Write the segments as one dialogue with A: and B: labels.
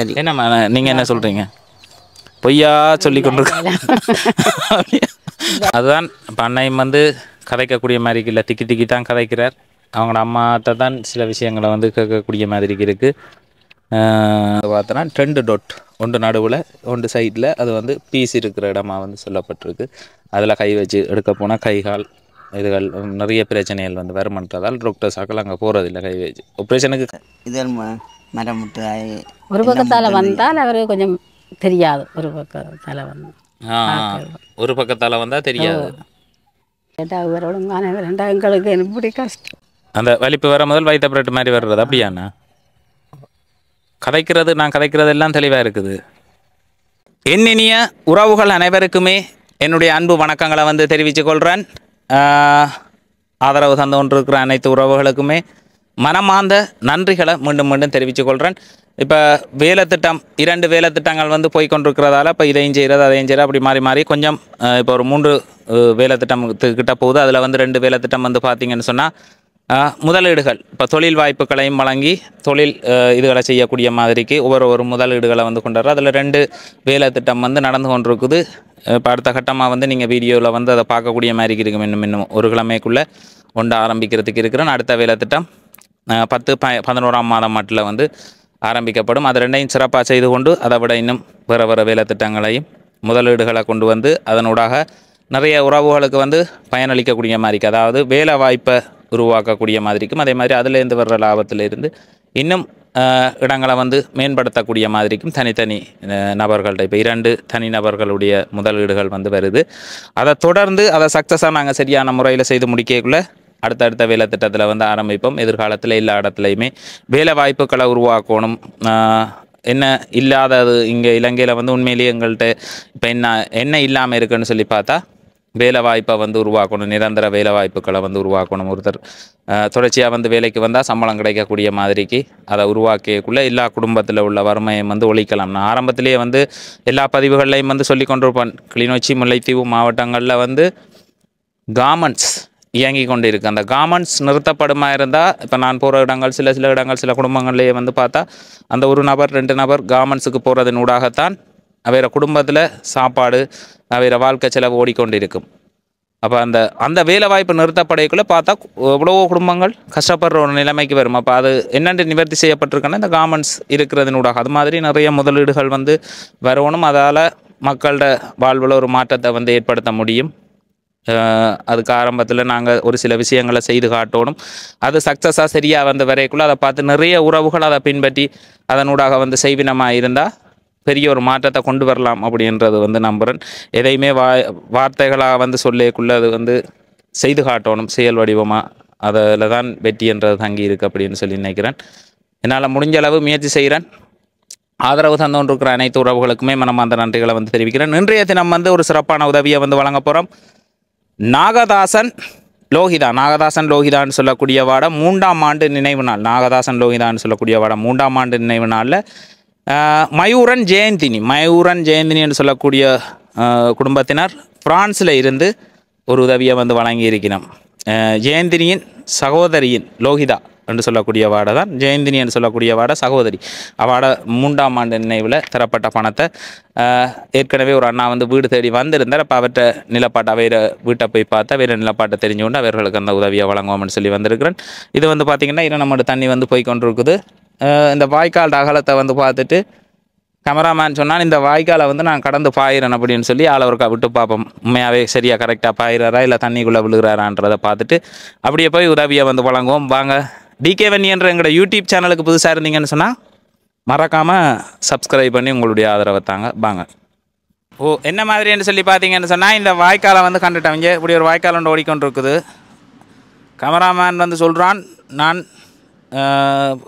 A: என்னம்மா நீங்கள் என்ன சொல்கிறீங்க? பொய்யா சொல்லி கொண்டிருக்க. அதுதான் இப்போ அன்னையும் வந்து கதைக்கக்கூடிய மாதிரி இல்லை, திக்கி திக்கி தான் கதைக்கிறார். அவங்களோட அம்மாட்ட தான் சில விஷயங்களை வந்து கேட்கக்கூடிய மாதிரி இருக்குது. பார்த்தோன்னா 2 டொட் ஒன்று நடுவில் ஒன்று சைடில் அது வந்து பீஸ் இருக்கிற இடமா வந்து சொல்லப்பட்டிருக்கு. அதில் கை வச்சு எடுக்க போனால் கைகால் இதுகள் நிறைய பிரச்சனைகள் வந்து வருமன்றதால் டாக்டர்ஸ் ஆக்கள் அங்கே போகிறதில்லை கை வச்சு ஆப்ரேஷனுக்கு.
B: இதன் மரம் முட்டாய்
C: ஒரு பக்கத்தால் வந்தால் அவர் கொஞ்சம் தெரியாது. ஒரு பக்கத்தால் வந்து
A: ஒரு பக்கத்தால் வந்தால் தெரியாது.
C: கேட்டால் இவரோட ரெண்டா எங்களுக்கு எப்படி கஷ்டம்.
A: அந்த வலிப்பு வர முதல் வயிற்று பிரெட் மாதிரி வர்றது அப்படியாண்ணா? கதைக்கிறது நான் கதைக்கிறது எல்லாம் தெளிவாக இருக்குது. என்னினிய உறவுகள் அனைவருக்குமே என்னுடைய அன்பு வணக்கங்களை வந்து தெரிவித்துக் கொள்கிறேன். ஆதரவு தந்து கொண்டிருக்கிற அனைத்து உறவுகளுக்குமே மனமார்ந்த நன்றிகளை மீண்டும் மீண்டும் தெரிவித்துக் கொள்கிறேன். இப்போ வேலை திட்டம் 2 வேலை திட்டங்கள் வந்து போய் கொண்டிருக்கிறதால இப்போ இதையும் செய்கிறது அதையும் செய்கிறது அப்படி மாறி மாறி கொஞ்சம் இப்போ ஒரு 3 வேலை திட்டம் கிட்ட போகுது. அதில் வந்து 2 வேலை திட்டம் வந்து பார்த்திங்கன்னு சொன்னால் முதலீடுகள் இப்போ தொழில் வாய்ப்புகளையும் வழங்கி தொழில் இதுகளை செய்யக்கூடிய மாதிரிக்கு ஒவ்வொரு முதலீடுகளை வந்து கொண்டு வர அதில் 2 வேலை திட்டம் வந்து நடந்து கொண்டிருக்குது. இப்போ அடுத்த கட்டமாக வந்து நீங்கள் வீடியோவில் வந்து அதை பார்க்கக்கூடிய மாதிரி இருக்கும். இன்னும் ஒரு கிழமைக்குள்ளே ஒன்று ஆரம்பிக்கிறதுக்கு இருக்கிறேன். அடுத்த வேலை திட்டம் 10-11ஆம் மாதம் மட்டில் வந்து ஆரம்பிக்கப்படும். அது 2ஐயும் சிறப்பாக செய்து கொண்டு அதை விட இன்னும் வேறு வேலை திட்டங்களையும் முதலீடுகளை கொண்டு வந்து அதனூடாக நிறைய உறவுகளுக்கு வந்து பயனளிக்கக்கூடிய மாதிரிக்கு, அதாவது வேலை வாய்ப்பை உருவாக்கக்கூடிய மாதிரிக்கும், அதே மாதிரி அதிலேருந்து வர்ற லாபத்திலிருந்து இன்னும் இடங்களை வந்து மேம்படுத்தக்கூடிய மாதிரிக்கும் தனித்தனி நபர்கள்ட்ட இப்போ 2 தனி நபர்களுடைய முதலீடுகள் வந்து வருது. அதை தொடர்ந்து அதை சக்ஸஸாக நாங்கள் சரியான முறையில் செய்து முடிக்கக்குள்ளே அடுத்தடுத்த வேலை திட்டத்தில் வந்து ஆரம்பிப்போம். எதிர்காலத்தில் எல்லா இடத்துலையுமே வேலை வாய்ப்புகளை உருவாக்கணும். என்ன இல்லாதது இங்கே இலங்கையில் வந்து உண்மையிலேயே எங்கள்கிட்ட இப்போ என்ன இல்லாமல் இருக்குன்னு சொல்லி பார்த்தா வேலை வாய்ப்பை வந்து உருவாக்கணும். நிரந்தர வேலை வாய்ப்புகளை வந்து உருவாக்கணும். ஒருத்தர் தொடர்ச்சியாக வந்து வேலைக்கு வந்தால் சம்பளம் கிடைக்கக்கூடிய மாதிரிக்கு அதை உருவாக்கியக்குள்ளே எல்லா குடும்பத்தில் உள்ள வறுமையை வந்து ஒழிக்கலாம். நான் ஆரம்பத்திலேயே வந்து எல்லா பதிவுகள்லையும் வந்து சொல்லி கொண்டிருப்பேன். கிளிநொச்சி முல்லைத்தீவு மாவட்டங்களில் வந்து கார்மெண்ட்ஸ் இயங்கி கொண்டு இருக்குது. அந்த கார்மெண்ட்ஸ் நிறுத்தப்படுமா இருந்தால் இப்போ நான் போகிற இடங்கள் சில இடங்கள் சில குடும்பங்கள்லேயே வந்து பார்த்தா அந்த 1 நபர் 2 நபர் கார்மெண்ட்ஸுக்கு போகிறதன் ஊடாகத்தான் வேறு குடும்பத்தில் சாப்பாடு வேறு வாழ்க்கை செலவு ஓடிக்கொண்டு இருக்கும். அப்போ அந்த வேலை வாய்ப்பு நிறுத்தப்படைக்குள்ளே பார்த்தா எவ்வளவோ குடும்பங்கள் கஷ்டப்படுற ஒரு நிலைமைக்கு வரும். அப்போ அது என்னென்று நிவர்த்தி செய்யப்பட்டிருக்குன்னா இந்த கார்மெண்ட்ஸ் இருக்கிறதனூடாக அது மாதிரி நிறைய முதலீடுகள் வந்து வரணும். அதால் மக்களோட வாழ்வில் ஒரு மாற்றத்தை வந்து ஏற்படுத்த முடியும். அதுக்கு ஆரம்பத்தில் நாங்கள் ஒரு சில விஷயங்களை செய்து காட்டணும். அது சக்ஸஸாக சரியாக வந்து வரைக்குள்ளே அதை பார்த்து நிறைய உறவுகள் அதை பின்பற்றி அதனூடாக வந்து செய்வினமாக இருந்தால் பெரிய ஒரு மாற்றத்தை கொண்டு வரலாம் அப்படின்றது வந்து நம்புகிறேன். எதையுமே வார்த்தைகளாக வந்து சொல்லக்குள்ளே அது வந்து செய்து காட்டணும் செயல் வடிவமாக. அதில் தான் வெற்றின்றது தங்கி இருக்குது அப்படின்னு சொல்லி நினைக்கிறேன். என்னால் முடிஞ்ச அளவு முயற்சி செய்கிறேன். ஆதரவு தந்தோன்றிருக்கிற அனைத்து உறவுகளுக்குமே மனமார்ந்த நன்றிகளை வந்து தெரிவிக்கிறேன். இன்றைய தினம் வந்து ஒரு சிறப்பான உதவியை வந்து வழங்க போகிறோம். நாகதாசன் லோகிதான்னு சொல்லக்கூடிய வாட 3ஆம் ஆண்டு நினைவு நாள். நாகதாசன் லோகிதான்னு சொல்லக்கூடிய வாட 3ஆம் ஆண்டு நினைவு நாளில் மயூரன் ஜெயந்தினி என்று சொல்லக்கூடிய குடும்பத்தினர் பிரான்ஸில் இருந்து ஒரு உதவியை வந்து வழங்கியிருக்கிறோம். ஜெயந்தினியின் சகோதரியின் லோகிதா என்று சொல்லக்கூடிய வாடை தான் ஜெயந்தினி என்று சொல்லக்கூடிய வாடை சகோதரி. அவாட 3ஆம் ஆண்டு நினைவில் தரப்பட்ட பணத்தை ஏற்கனவே ஒரு அண்ணா வந்து வீடு தேடி வந்திருந்தார். அப்போ அவர்கிட்ட நிலப்பாட்டை வேறு வீட்டை போய் பார்த்தா வேறு நிலப்பாட்டை தெரிஞ்சுக்கொண்டு அவர்களுக்கு அந்த உதவியை வழங்குவோம்னு சொல்லி வந்திருக்கிறேன். இது வந்து பார்த்திங்கன்னா நம்மளோட தண்ணி வந்து போய் கொண்டிருக்குது. இந்த வாய்க்கால் அகலத்தை வந்து பார்த்துட்டு கேமராமேன் சொன்னால் இந்த வாய்க்காலை வந்து நான் கடந்து பாயிறேன் அப்படின்னு சொல்லி ஆளை ஒருக்கா விட்டு பார்ப்போம். உண்மையாகவே சரியாக கரெக்டாக பாயிறாரா இல்லை தண்ணிக்குள்ளே விழுகிறாரான்றதை பார்த்துட்டு அப்படியே போய் உதவியை வந்து வழங்குவோம். வாங்க. டிகே வன்னி என்ற எங்களோட யூடியூப் சேனலுக்கு புதுசாக இருந்தீங்கன்னு சொன்னால் மறக்காமல் சப்ஸ்கிரைப் பண்ணி உங்களுடைய ஆதரவை தாங்க. வாங்க. என்ன மாதிரின்னு சொல்லி பார்த்தீங்கன்னு சொன்னால் இந்த வாய்க்காலை வந்து கண்டுட்டவங்க இப்படி ஒரு வாய்க்கால் ஒன்று ஓடிக்கொண்டு இருக்குது. கேமராமேன் வந்து சொல்கிறான், நான்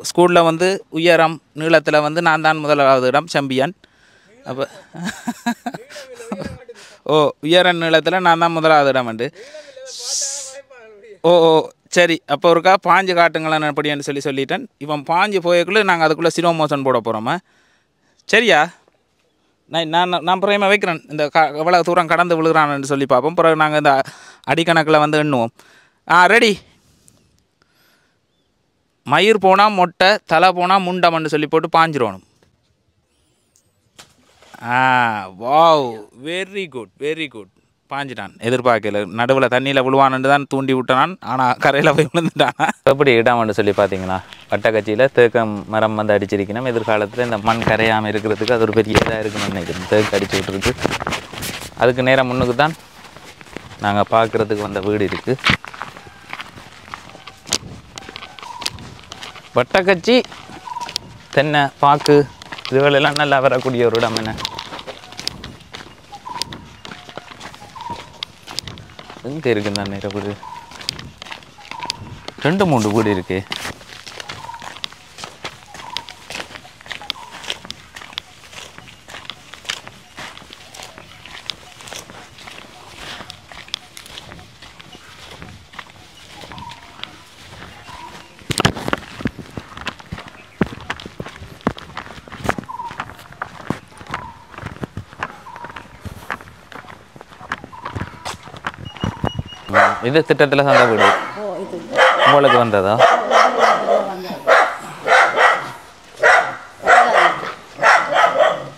A: ஸ்கூலில் வந்து உயரம் நீளத்தில் வந்து நான் தான் முதலாவது இடம் சாம்பியன். அப்போ உயரம் நீளத்தில் நான் தான் முதலாவது இடம் உண்டு. சரி, அப்போ ஒருக்கா பாஞ்சு காட்டுங்களேன் அப்படின்னு சொல்லிட்டேன். இவன் பாஞ்சு போயக்குள்ளே நாங்கள் அதுக்குள்ளே ஸ்லோ மோஷன் போட போகிறோமா? சரியா? நான் பிறகு வைக்கிறேன். இந்த எவ்வளோ தூரம் கடந்து விழுகிறான்னு சொல்லி பார்ப்போம். பிறகு நாங்கள் இந்த அடிக்கணக்கில் வந்து எண்ணுவோம். ரெடி. மயிர் போனால் மொட்டை, தலை போனால் முண்டம்னு சொல்லி போட்டு பாஞ்சிடணும். Wow, very good very good. பாஞ்சிட்டான், எதிர்பார்க்கல. நடுவில் தண்ணியில் விழுவான்னு தான் தூண்டி விட்டான், ஆனால் கரையில் போய் விழுந்துட்டான். எப்படி இடாமன்னு சொல்லி பார்த்தீங்களா, வட்டக்கச்சியில் தேக்கம் மரம் வந்து அடிச்சிருக்கணும். எதிர்காலத்தில் இந்த மண் கரையாமல் இருக்கிறதுக்கு அது ஒரு பெரிய இதாக இருக்குன்னு நினைக்கிறேன். தேக்கு அடிச்சு விட்டுருக்கு. அதுக்கு நேரம் முன்னுக்கு தான் நாங்கள் பார்க்குறதுக்கு வந்த வீடு இருக்குது. வட்டக்கச்சி, தென்னை, பாக்கு இதுகளெல்லாம் நல்லா வரக்கூடிய ஒரு இடம். என்ன எங்கே இருக்குன்னு தான் நிறைய வீடு, 2-3 வீடு இருக்கு. இது திட்டத்தில் சந்த வீடு உங்களுக்கு வந்ததா?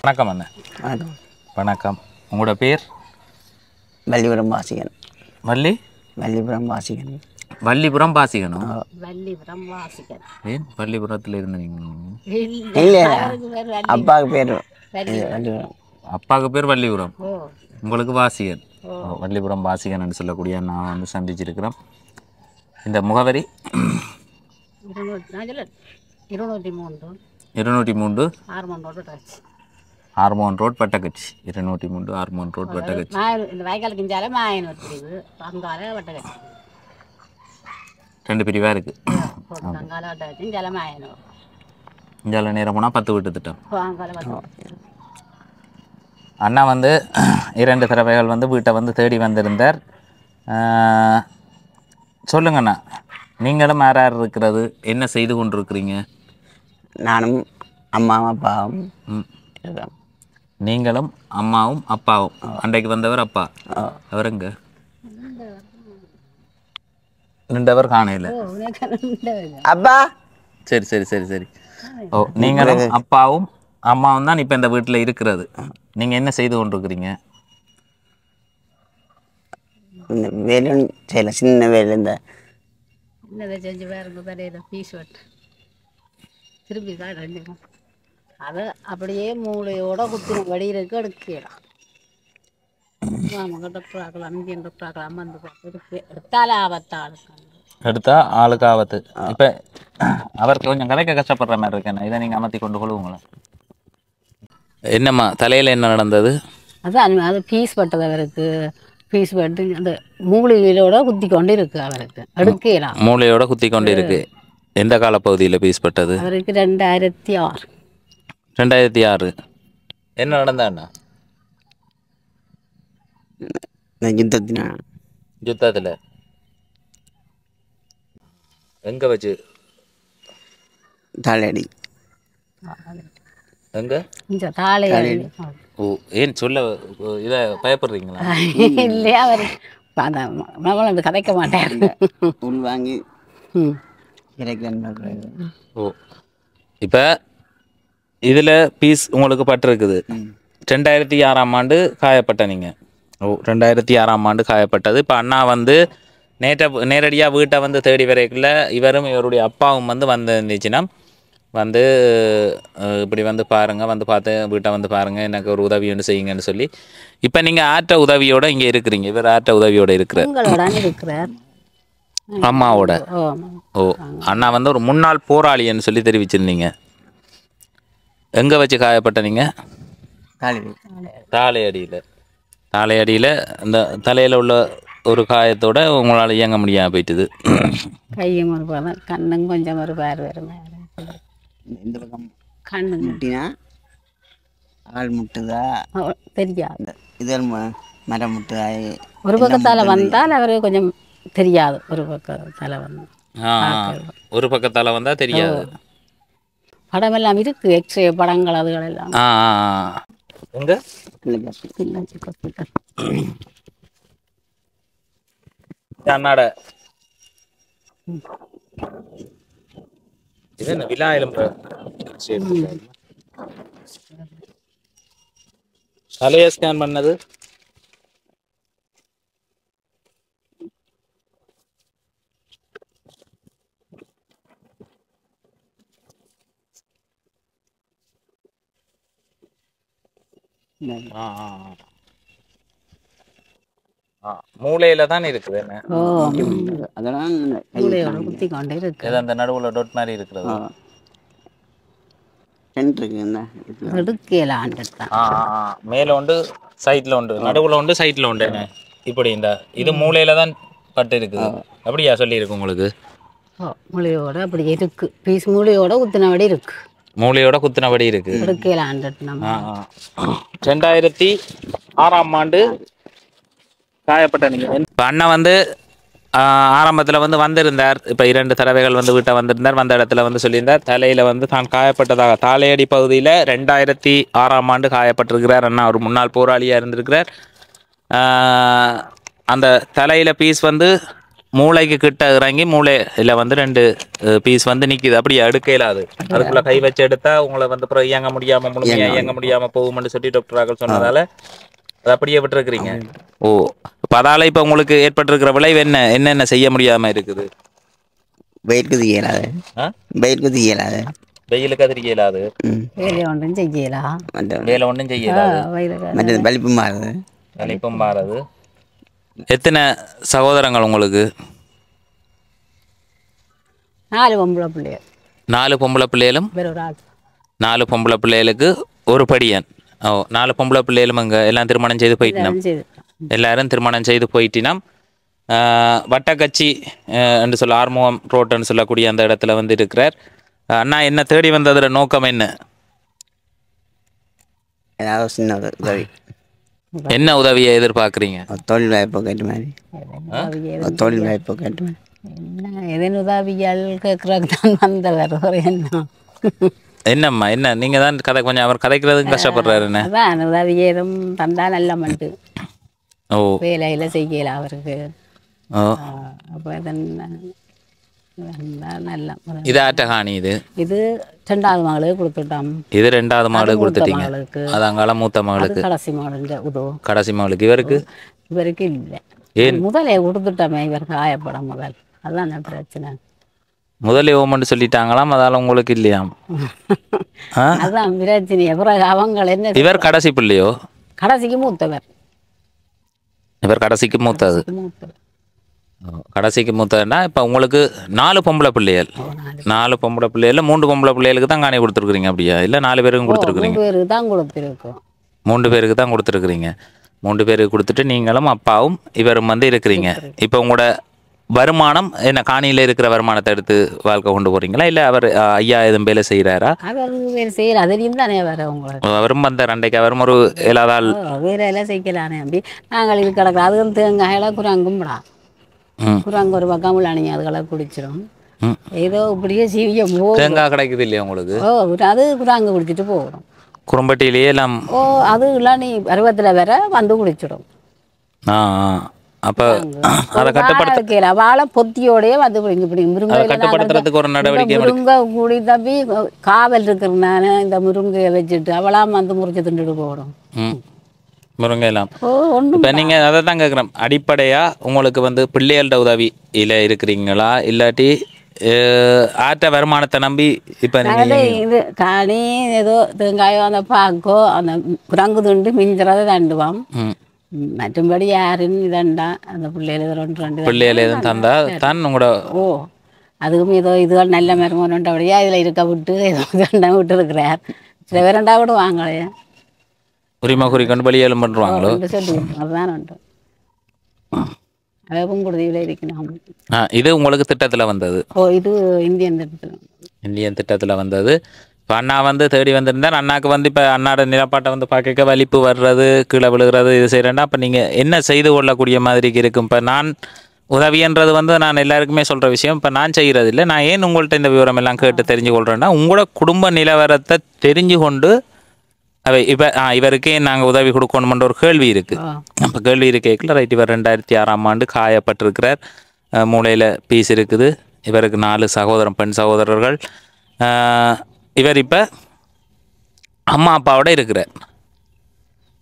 A: வணக்கம் அண்ணா.
B: வணக்கம்.
A: வணக்கம். உங்களோட பேர்?
B: வள்ளிபுரம் வாசிகன்.
A: வள்ளிபுரம்
B: வாசிகன்.
A: வள்ளிபுரம் வாசிகனும்.
C: வள்ளிபுரம் வாசிக்கன்.
A: ஏன் வள்ளிபுரத்தில் இருந்தீங்க?
B: இல்லை, அப்பாவுக்கு பேர் வள்ளிபுரம்.
A: அப்பாவுக்கு பேர் வள்ளிபுரம், உங்களுக்கு வாசிகன். வள்ளிபுரம் வாசிகன் சொல்லக்கூடிய நான் வந்து சந்திச்சிருக்கிறோம். இந்த முகவரி 203 hormone road Vattakachchi. 203 hormone road Vattakachchi.
C: இந்த வயக்காலுக்கு இஞ்சால மாயன் வச்சுருக்குது, அங்கால வட்டக்கச்சி.
A: 2 பிரிவாக இருக்குது.
C: அங்கால வட்டக்கச்சி, இஞ்சால மாயன்.
A: இஞ்சால நேரம் போனால் 10 வீட்டு திட்டம்.
C: அங்கால வட்டக்கச்சி.
A: அண்ணா வந்து 2 தடவைகள் வந்து வீட்டை வந்து தேடி வந்திருந்தார். சொல்லுங்கண்ணா, நீங்களும் யார் யார் இருக்கிறது, என்ன செய்து கொண்டிருக்கிறீங்க?
B: நானும் அம்மாவும் அப்பாவும்.
A: நீங்களும் அம்மாவும் அப்பாவும். அன்றைக்கு வந்தவர் அப்பா, அவர் எங்க நின்றவர் காணையில்?
B: அப்பா.
A: சரி சரி சரி சரி. ஓ, நீங்களும் அப்பாவும் அம்மாவும் தான் இப்போ இந்த வீட்டில் இருக்கிறது. நீங்கள் என்ன செய்து கொண்டிருக்கிறீங்க?
B: இந்த வேலையும் செய்யலை, சின்ன வேலை. இந்த
C: செஞ்சு வேறு தலையில் பீஸ் வெட்டு திருப்பி தான் 2 அதை அப்படியே மூளையோட குத்தின வடியிற்கு எடுக்கலாம். டாக்டர் ஆக்கலாம், இந்தியன் டாக்டர் ஆக்கலாம். வந்து எடுத்தால் ஆபத்தாள்,
A: எடுத்தால் ஆளுக்கு ஆபத்து. இப்போ அவருக்கு கொஞ்சம் கலைக்க கஷ்டப்படுற மாதிரி இருக்கேன். இதை நீங்கள் அமர்த்தி கொண்டு கொள்ளுங்களேன். என்னம்மா தலையில் என்ன நடந்தது?
C: அதான் அது பீஸ் பட்டது அவருக்கு. பீஸ் பட்டு அந்த மூளையோட குத்தி கொண்டு இருக்கு அவருக்கு, எடுக்கலாம்.
A: மூளையோட குத்தி கொண்டு இருக்கு. எந்த காலப்பகுதியில் பீஸ் பட்டது?
C: அவருக்கு 2006.
A: 2006. என்ன நடந்தாண்ணா? யுத்தத்தில் எங்கே வச்சு?
B: தலையடி.
A: எங்க?
C: தாளையடி.
A: ஓ, ஏன் சொல்ல இதை பயப்படுறீங்களா?
C: இல்லையா, அவர் மகளும் கதைக்க மாட்டார்.
B: உள் வாங்கி
A: ஓ, இப்போ இதில் பீஸ் உங்களுக்கு பட்டிருக்குது. 2006ஆம் ஆண்டு காயப்பட்ட நீங்கள். ஓ, 2006ஆம் ஆண்டு காயப்பட்டது. இப்போ அண்ணா வந்து நேரடியாக வீட்டை வந்து தேடி வரைக்குள்ள இவரும் இவருடைய அப்பாவும் வந்து இருந்துச்சுன்னா வந்து இப்படி வந்து பாருங்கள், வந்து பார்த்து வீட்டை வந்து பாருங்கள், எனக்கு ஒரு உதவி ஒன்று செய்யுங்கன்னு சொல்லி. இப்போ நீங்கள் ஆற்ற உதவியோடு இங்கே இருக்கிறீங்க. இவர் ஆற்ற உதவியோடு
C: இருக்கிறார்,
A: அம்மாவோட. ஓ, அண்ணா வந்து ஒரு முன்னாள் போராளின்னு சொல்லி தெரிவிச்சிருந்தீங்க. எங்கே வச்சு காயப்பட்ட நீங்கள்? தாளையடியில். இந்த தலையில் உள்ள ஒரு காயத்தோட உங்களால் இயங்க முடியாமல் போயிட்டுது.
C: கையும் ஒரு பாதம், கண்ணும் கொஞ்சம் ஒரு பேர் வருமே.
B: இந்த பக்கம்
C: கண்ணு
B: முட்டினா ஆள் முட்டுதா
C: தெரியாது.
B: இதழ் மரம் முட்டுதா.
C: ஒரு பக்கத்தால் வந்தால் அவர் கொஞ்சம் தெரியாது. ஒரு பக்கத்தால் வந்து
A: ஒரு பக்கத்தால் வந்தால் தெரியாது.
C: படமெல்லாம் இருக்குது, எக்ஸ்ரே படங்கள் அதுகள் எல்லாம்.
A: எங்க அண்ணாட இது என்ன விழா எலும்பு? தலையை ஸ்கேன் பண்ணது ஆ ஆ ஆ மூளையில தான் இருக்குது என்ன
C: ஓ
B: அதெல்லாம்
C: மூளையோட குத்தி கொண்டே இருக்கு.
A: ஏதோ அந்த நடுவுல டொட் மாதிரி இருக்கிறது.
B: சென்ட்ருக்கு என்ன
C: எடுக்கலான்ட்டு
A: ஆ ஆ ஆ. மேல உண்டு சைட்ல உண்டு நடுவுல உண்டு சைட்ல உண்டு என்ன இப்படி இந்த இது மூளையில தான் பட்டு இருக்குது. அப்படியா சொல்லியிருக்கு உங்களுக்கு?
C: மூளையோட அப்படி இருக்கு. பீஸ் மூளையோட குத்தினபடி இருக்கு.
A: மூளையோட குத்துனபடி இருக்கு.
C: எடுக்கலான்ட்டு நம்ம.
A: 2006ஆம் ஆண்டு காயப்பட்ட நீங்கள் இப்போ அண்ணன் வந்து ஆரம்பத்தில் வந்து வந்திருந்தார். இப்போ 2 தடவைகள் வந்து வீட்டை வந்திருந்தார். வந்த இடத்துல வந்து சொல்லியிருந்தார் தலையில் வந்து தான் காயப்பட்டதாக தாளையடி பகுதியில் 2006ஆம் ஆண்டு காயப்பட்டிருக்கிறார். அண்ணா ஒரு முன்னாள் போராளியாக இருந்திருக்கிறார். அந்த தலையில் பீஸ் வந்து மூளைக்கு கிட்ட இறங்கி மூளையில் வந்து 2 பீஸ் வந்து நிற்கிது. அப்படியே எடுக்க இயலாது. அதுக்குள்ளே கை வச்சு எடுத்தால் உங்களை வந்து அப்புறம் இயங்க முடியாமல் முழுமையாக இயங்க முடியாமல் போகும்னு சொல்லி டாக்டராக்கள் சொன்னதால் அது அப்படியே விட்டுருக்குறீங்க. ஓ இப்போ அதால் இப்போ உங்களுக்கு ஏற்பட்டிருக்கிற விளைவு என்னென்ன செய்ய முடியாமல் இருக்குது?
B: வெயிலுக்கு இயலாது. வெயிலுக்கு இயலாது.
A: வெயிலுக்கு அது இயலாது.
C: வேலை ஒன்றும் செய்யலாம்.
A: வேலை ஒன்றும் செய்யலாது.
B: மற்றது வலிப்பு மாறுது.
A: வலிப்பும் மாறுது. எத்தனை சகோதரங்கள் உங்களுக்கு?
C: 4 பொம்பளை பிள்ளைகள்.
A: 4 பொம்பளை பிள்ளைகளும் 4 பொம்பளை பிள்ளைகளுக்கு ஒரு படியன். ஓ 4 பொம்பளை பிள்ளைகளும் அங்கே எல்லாம் திருமணம் செய்து போயிட்டினோம். எல்லாரும் திருமணம் செய்து போயிட்டினோம். வட்டக்கச்சி என்று சொல்ல ஆறுமுகம் ரோட்டுன்னு சொல்லக்கூடிய அந்த இடத்துல வந்து இருக்கிறார். அண்ணா என்ன தேடி வந்ததில் நோக்கம் என்ன?
B: ஏதாவது சின்ன உதவி.
A: என்ன உதவியை எதிர்பார்க்குறீங்க?
B: தொழில் வாய்ப்பு கேட்ட மாதிரி. தொழில் வாய்ப்பு கேட்ட மாதிரி.
C: என்ன எதன் உதவியால் கேட்குறதுக்கு தான் வந்தவர். என்ன
A: என்னம்மா என்ன நீங்கள் தான் கதை கொஞ்சம் அவர் கதைக்கிறதுக்கு கஷ்டப்படுறாரு. என்ன
C: அதான் உதவி ஏதும் தந்தா நல்ல மண்டு.
A: ஓ
C: வேலையில் செய்யல அவருக்கு.
A: ஓ
C: அப்போ இதன் நல்ல
A: இது ஆட்டகாணி. இது
C: 2வது மகளுக்கு கொடுத்துட்டோம்.
A: இது 2வது மகளுக்கு கொடுத்துட்டீங்க. அதாங்கால மூத்த மகளுக்கு
C: கடைசி மகளுக்கு உதவும்.
A: கடைசி மகளுக்கு
C: இவருக்கு இல்லை.
A: ஏன்
C: முதலே கொடுத்துட்டோமே இவர் காயப்படம் முதல். அதுதான் பிரச்சனை.
A: முதலே ஓமன்னு சொல்லிட்டாங்களாம். அதால உங்களுக்கு இல்லையாம்.
C: அதுதான் பிரச்சனை. பிறகு அவங்க என்ன
A: இவர் கடைசி பிள்ளையோ?
C: கடைசிக்கு மூத்தவர்.
A: இவர் கடைசிக்கு மூத்தது. கடைசிக்கு மூத்ததுன்னா இப்போ உங்களுக்கு 4 பொம்பளை பிள்ளைகள். 4 பொம்பளை பிள்ளைகள் 3 பொம்பளை பிள்ளைகளுக்கு தான் காணி கொடுத்துருக்குறீங்க. அப்படியா இல்லை 4 பேருக்கும் கொடுத்துருக்குறீங்க?
C: 3 பேருக்கு தான் கொடுத்துருக்கோம்.
A: 3 பேருக்கு தான் கொடுத்துருக்குறீங்க. 3 பேருக்கு கொடுத்துட்டு நீங்களும் அப்பாவும் இவரும் வந்து இருக்கிறீங்க. இப்போ உங்களோட வருமானம் என்ன காணியில் இருக்கிற வருமானத்தை எடுத்து வாழ்க்கை கொண்டு போகிறீங்களா இல்லை அவர் ஐயா எதுவும் வேலை செய்கிறாரா?
C: அவர் வேறு செய்யல. அதுலேயும் தானே வர உங்களுக்கு.
A: அவரும் வந்த 2 அவரும் ஒரு 7 ஆள்
C: வேறு எல்லாம் செய்யலானே. அப்படி நாங்கள் இது கிடக்குற அதுவும் தேங்காயெல்லாம் குரங்கும்டா. குரங்கு ஒரு பக்கம் உள்ளானீங்க அதுகளை குடிச்சிடும். ஏதோ இப்படியே சீவிய
A: தேங்காய் கிடைக்குது இல்லையா உங்களுக்கு?
C: ஓ அது குரங்கு குடிச்சிட்டு போகிறோம்.
A: குறும்பட்டியிலேயே எல்லாம்
C: ஓ அது இல்லானி பருவத்தில் வேற வந்து குடிச்சிடும்.
A: அப்போ அதை கட்டுப்படுத்த
C: வாழை பொத்தியோடய வந்து
A: கட்டுப்படுத்துறதுக்கு ஒரு நடவடிக்கை
C: முருங்கை கூடி தப்பி காவல் இருக்கிறனால இந்த முருங்கையை வச்சுட்டு அவளாம் வந்து முறிச்சு திண்டுட்டு போகணும்.
A: முருங்கையெல்லாம் இப்போ நீங்கள் அதை தான் கேட்குறேன். அடிப்படையாக உங்களுக்கு வந்து பிள்ளைகளோட உதவியில் இருக்கிறீங்களா இல்லாட்டி ஆற்ற வருமானத்தை நம்பி இப்போ
C: இது காணி ஏதோ தேங்காயோ அந்த பாக்கோ அந்த குரங்கு துண்டு மிஞ்சுறதை தண்டுவான். மற்றும்படி யாருன்னு இதண்டா அந்த பிள்ளைகள் 2
A: பிள்ளைகள் எதுவும் தந்தா தான் உங்களோட
C: ஓ அதுவும் ஏதோ இதுகள் நல்ல மருமோன்னுட்டபடியா இதில் இருக்க விட்டு ஏதோ தண்டை விட்டு இருக்கிறார். சில பேர் 2 விட வாங்கலையா
A: உரிமை குறிக்கொண்டு வெளியேலும் பண்ணுவாங்களோ
C: சொல்லி அதுதான் உண்டு. அதுவும் குருதியில் இருக்கணும்.
A: இது உங்களுக்கு திட்டத்தில் வந்தது?
C: ஓ இது இந்தியன்
A: திட்டத்தில் வந்தது. இப்போ அண்ணா வந்து தேடி வந்திருந்தார். அண்ணாக்கு வந்து இப்போ அண்ணாட நிலப்பாட்டை வந்து பார்க்க வலிப்பு வர்றது கீழே விழுகிறது இது செய்கிறேன்னா அப்போ நீங்கள் என்ன செய்து கொள்ளக்கூடிய மாதிரிக்கு இருக்கும்? இப்போ நான் உதவின்றது வந்து நான் எல்லாருக்குமே சொல்கிற விஷயம். இப்போ நான் செய்கிறது இல்லை. நான் ஏன் உங்கள்கிட்ட இந்த விவரம் எல்லாம் கேட்டு தெரிஞ்சு கொள்கிறேன்னா உங்களோட குடும்ப நிலவரத்தை தெரிஞ்சு கொண்டு அவை இப்போ இவருக்கே நாங்கள் உதவி கொடுக்கணுமென்ற ஒரு கேள்வி இருக்குது. அப்போ கேள்வி இருக்கேக்கில் ரைட் இவர் 2006ஆம் ஆண்டு காயப்பட்டிருக்கிறார். மூளையில் பீஸ் இருக்குது. இவருக்கு 4 பெண் சகோதரர்கள். இவர் இப்போ அம்மா அப்பாவோட இருக்கிறார்.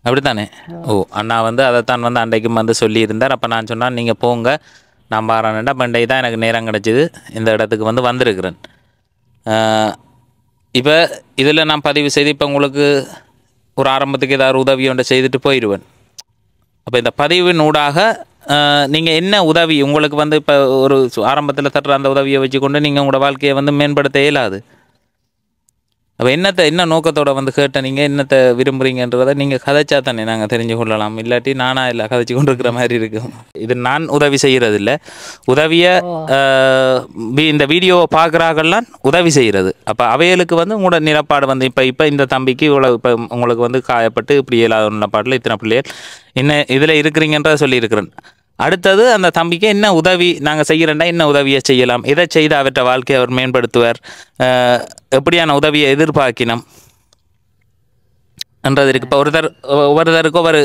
A: அப்படித்தானே? ஓ, அண்ணா வந்து அதைத்தான் வந்து அன்றைக்கும் வந்து சொல்லியிருந்தார். அப்போ நான் சொன்னேன் நீங்கள் போங்க, நான் பாருன்னா பண்டை தான் எனக்கு நேரம் கிடச்சிது, இந்த இடத்துக்கு வந்து வந்திருக்கிறேன். இப்போ இதில் நான் பதிவு செய்து இப்போ உங்களுக்கு ஒரு ஆரம்பத்துக்கு ஏதாவது உதவி ஒன்றை செய்துட்டு போயிடுவேன். அப்போ இந்த பதிவின் ஊடாக நீங்கள் என்ன உதவி உங்களுக்கு வந்து இப்போ ஒரு ஆரம்பத்தில் தட்டுற அந்த உதவியை வச்சு கொண்டு நீங்கள் உங்களோட வாழ்க்கையை வந்து மேம்படுத்த இயலாது. அப்போ என்ன நோக்கத்தோட வந்து கேட்ட நீங்கள் என்னத்தை விரும்புகிறீங்கன்றதை நீங்கள் கதைச்சா தானே நாங்கள் தெரிஞ்சு கொள்ளலாம். இல்லாட்டி நானாக இல்லை கதைச்சி கொண்டு இருக்கிற மாதிரி இருக்கும். இது நான் உதவி செய்கிறது இல்லை, உதவியை இந்த வீடியோவை பார்க்குறாங்கலாம் உதவி செய்கிறது. அப்போ அவைகளுக்கு வந்து உங்களோட நிலப்பாடு வந்து இப்போ இந்த தம்பிக்கு இவ்வளோ இப்போ உங்களுக்கு வந்து காயப்பட்டு இப்படி இல்லாத நிலப்பாட்டில் இத்தனை பிள்ளைகள் என்ன இதில் இருக்கிறீங்கன்றதை சொல்லியிருக்கிறேன். அடுத்தது அந்த தம்பிக்கு என்ன உதவி நாங்கள் செய்கிறேன்டா, என்ன உதவியை செய்யலாம், எதை செய்து அவற்றை வாழ்க்கையை அவர் மேம்படுத்துவார், எப்படியான உதவியை எதிர்பார்க்கணும் என்றது இருக்குது. இப்போ ஒவ்வொருத்தருக்கும் ஒரு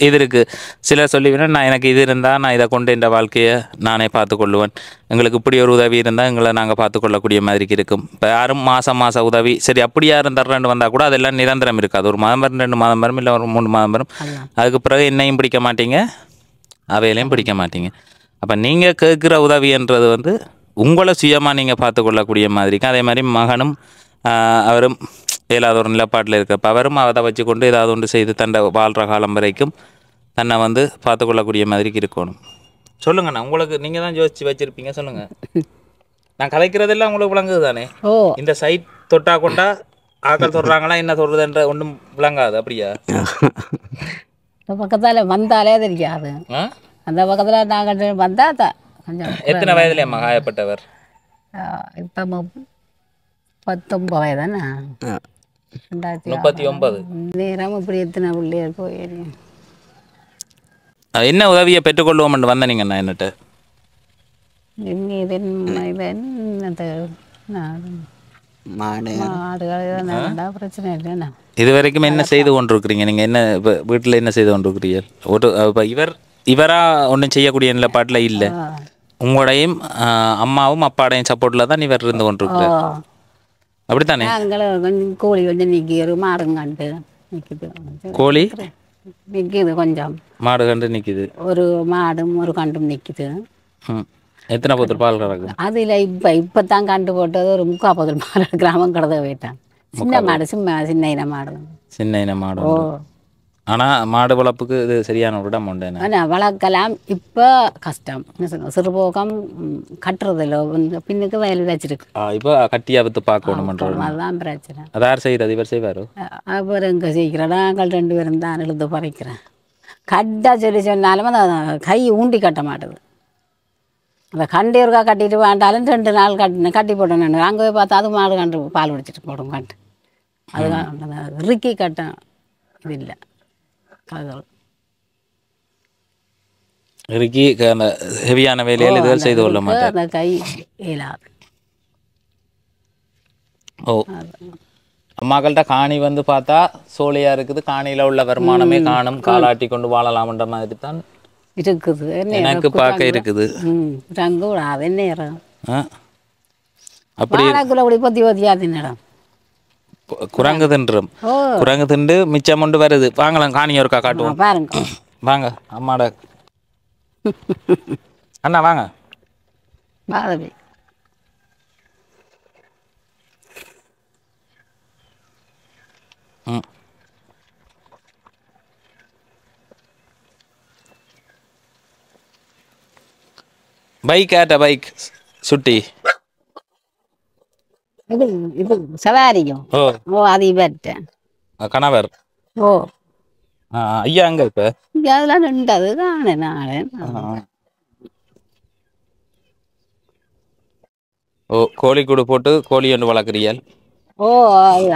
A: இது இருக்குது. சிலர் சொல்லிவினா நான் எனக்கு இது இருந்தால் நான் இதை கொண்டு இந்த வாழ்க்கையை நானே பார்த்துக்கொள்ளுவேன், எங்களுக்கு இப்படி ஒரு உதவி இருந்தால் எங்களை நாங்கள் பார்த்துக்கொள்ளக்கூடிய மாதிரி இருக்கும். இப்போ யாரும் மாதம் உதவி சரி அப்படியா இருந்தாருன்னு வந்தால் கூட அதெல்லாம் நிரந்தரம் இருக்காது. ஒரு மாதம் வரும், 2 மாதம் வரும், இல்லை ஒரு 3 மாதம் வரும். அதுக்கு பிறகு என்னையும் பிடிக்க மாட்டீங்க, அவையிலையும் பிடிக்க மாட்டீங்க. அப்போ நீங்கள் கேட்குற உதவின்றது வந்து உங்களை சுயமாக நீங்கள் பார்த்துக்கொள்ளக்கூடிய மாதிரிக்கும். அதே மாதிரி மகனும் அவரும் ஏதாவது ஒரு நிலப்பாட்டில் இருக்கிறப்ப அவரும் அதை வச்சு கொண்டு ஏதாவது ஒன்று செய்து தன்னை வாழ்கிற காலம் வரைக்கும் தன்னை வந்து பார்த்துக்கொள்ளக்கூடிய மாதிரிக்கு இருக்கணும். சொல்லுங்கண்ணா, உங்களுக்கு நீங்கள் தான் யோசிச்சு வச்சுருப்பீங்க, சொல்லுங்கள். நான் கதைக்கிறதெல்லாம் உங்களுக்கு விளங்குது தானே? இந்த சைட் தொட்டா கொண்டா ஆக்கள் சொல்கிறாங்களா என்ன சொல்கிறதுன்ற ஒன்றும் விளங்காது. அப்படியா?
C: பக்கத்தால் வந்தாலே தெரியாது. அந்த பக்கத்தில் நாங்கள் வந்தால் தான் கொஞ்சம்.
A: எத்தனை வயதுல காயப்பட்டவர்?
C: இப்போ 39 வயதானே?
A: 39.
C: நேரம் இப்படி எத்தனை பிள்ளையர் போய்
A: என்ன உதவியை பெற்றுக்கொள்வோம் வந்த நீங்கண்ணா என்னட்டு?
C: மாடுகள் பிரச்சனை இல்லைண்ணா.
A: இது வரைக்கும் என்ன செய்து கொண்டிருக்கிறீங்க நீங்கள்? என்ன இப்போ வீட்டில் என்ன செய்து கொண்டிருக்கிறீர்கள்? இப்போ இவராக ஒன்றும் செய்யக்கூடிய நிலப்பாட்டில் இல்லை, உங்களோடையும் அம்மாவும் அப்பாடையும் சப்போர்ட்டில் தான் இவர் இருந்து கொண்டிருக்கிறார். அப்படித்தானே?
C: கொஞ்சம் கோழி கொஞ்சம் நிற்கிது, மாடும் கண்டு நிற்கிது.
A: கோழி
C: நிற்கிது, கொஞ்சம்
A: மாடு கண்டு நிற்கிது.
C: ஒரு மாடும் ஒரு கண்டும் நிற்கிது.
A: எத்தனை பத்து பால் கறக்கும்?
C: அதில் இப்போ தான் கண்டு போட்டது ஒரு 40 பால் கிராமம் கடந்த போயிட்டான். சின்ன மாடு, சின்ன இன மாடு.
A: சின்ன இன மாடு. ஆனால் மாடு வளர்ப்புக்கு இது சரியான ஒரு இடம் உண்டு.
C: ஆனால் வளர்க்கலாம், இப்போ கஷ்டம். என்ன சொல்லுவோம், சிறுபோகம் கட்டுறதில்ல, பின்னுக்கு வயல் வச்சிருக்கு.
A: இப்போ கட்டியாக விற்று பார்க்கணும்,
C: அதுதான் பிரச்சனை.
A: அது யார் செய்கிறது? இவர் செய்வார்.
C: அவர் எங்கே செய்கிறோம், நாங்கள் 2 பேரும் தான் எழுந்து பறிக்கிறேன். கட்டா சொன்னாலும் அந்த கை ஊண்டி கட்ட மாட்டுது. அந்த கண்டு ஒருக்கா கட்டிட்டு வேண்டாலும் 2 நாள் கட்டி போட்டோம். அங்கே போய் பார்த்தா அது மாடு கண்டு பால் குடிச்சிட்டு போடும் கண்டு. அது இறுக்கி கட்டம் இது இல்லை.
A: இறுக்கி அந்த ஹெவியான வேலையில் இதுகள் செய்து கொள்ள மாட்டேன்.
C: அந்த கை இயலாது.
A: ஓ, அம்மாக்கள்கிட்ட காணி வந்து பார்த்தா சோழியாக இருக்குது, காணியில் உள்ள வருமானமே காணும், காலாட்டி கொண்டு வாழலாம்ன்ற மாதிரி தான்
C: இருக்குது.
A: எனக்கு பார்க்க இருக்குது.
C: ரங்கு விடாது நேரம்
A: அப்படி
C: பொத்தி பொத்தியா தின்னிடம்
A: குரங்கு தின்றும். குரங்கு திண்டு மிச்சம் கொண்டு வருது. வாங்கலாம், காணி ஒருக்கா காட்டுவோம்
C: பாருங்க.
A: வாங்க அம்மாட அண்ணா வாங்க.
C: பாதவி
A: பைக் ஆட்ட பைக் சுட்டி
C: இது இது சவாரிக்கும். ஓ, அது இவர்கிட்ட
A: கணவர்.
C: ஓ,
A: ஐயா அங்க இப்ப
C: அதெல்லாம் ரெண்டாவது தானே நாளே.
A: ஓ, கோழி கூடு போட்டு கோழி ஒன்று வளர்க்குறியால்?
C: ஓ,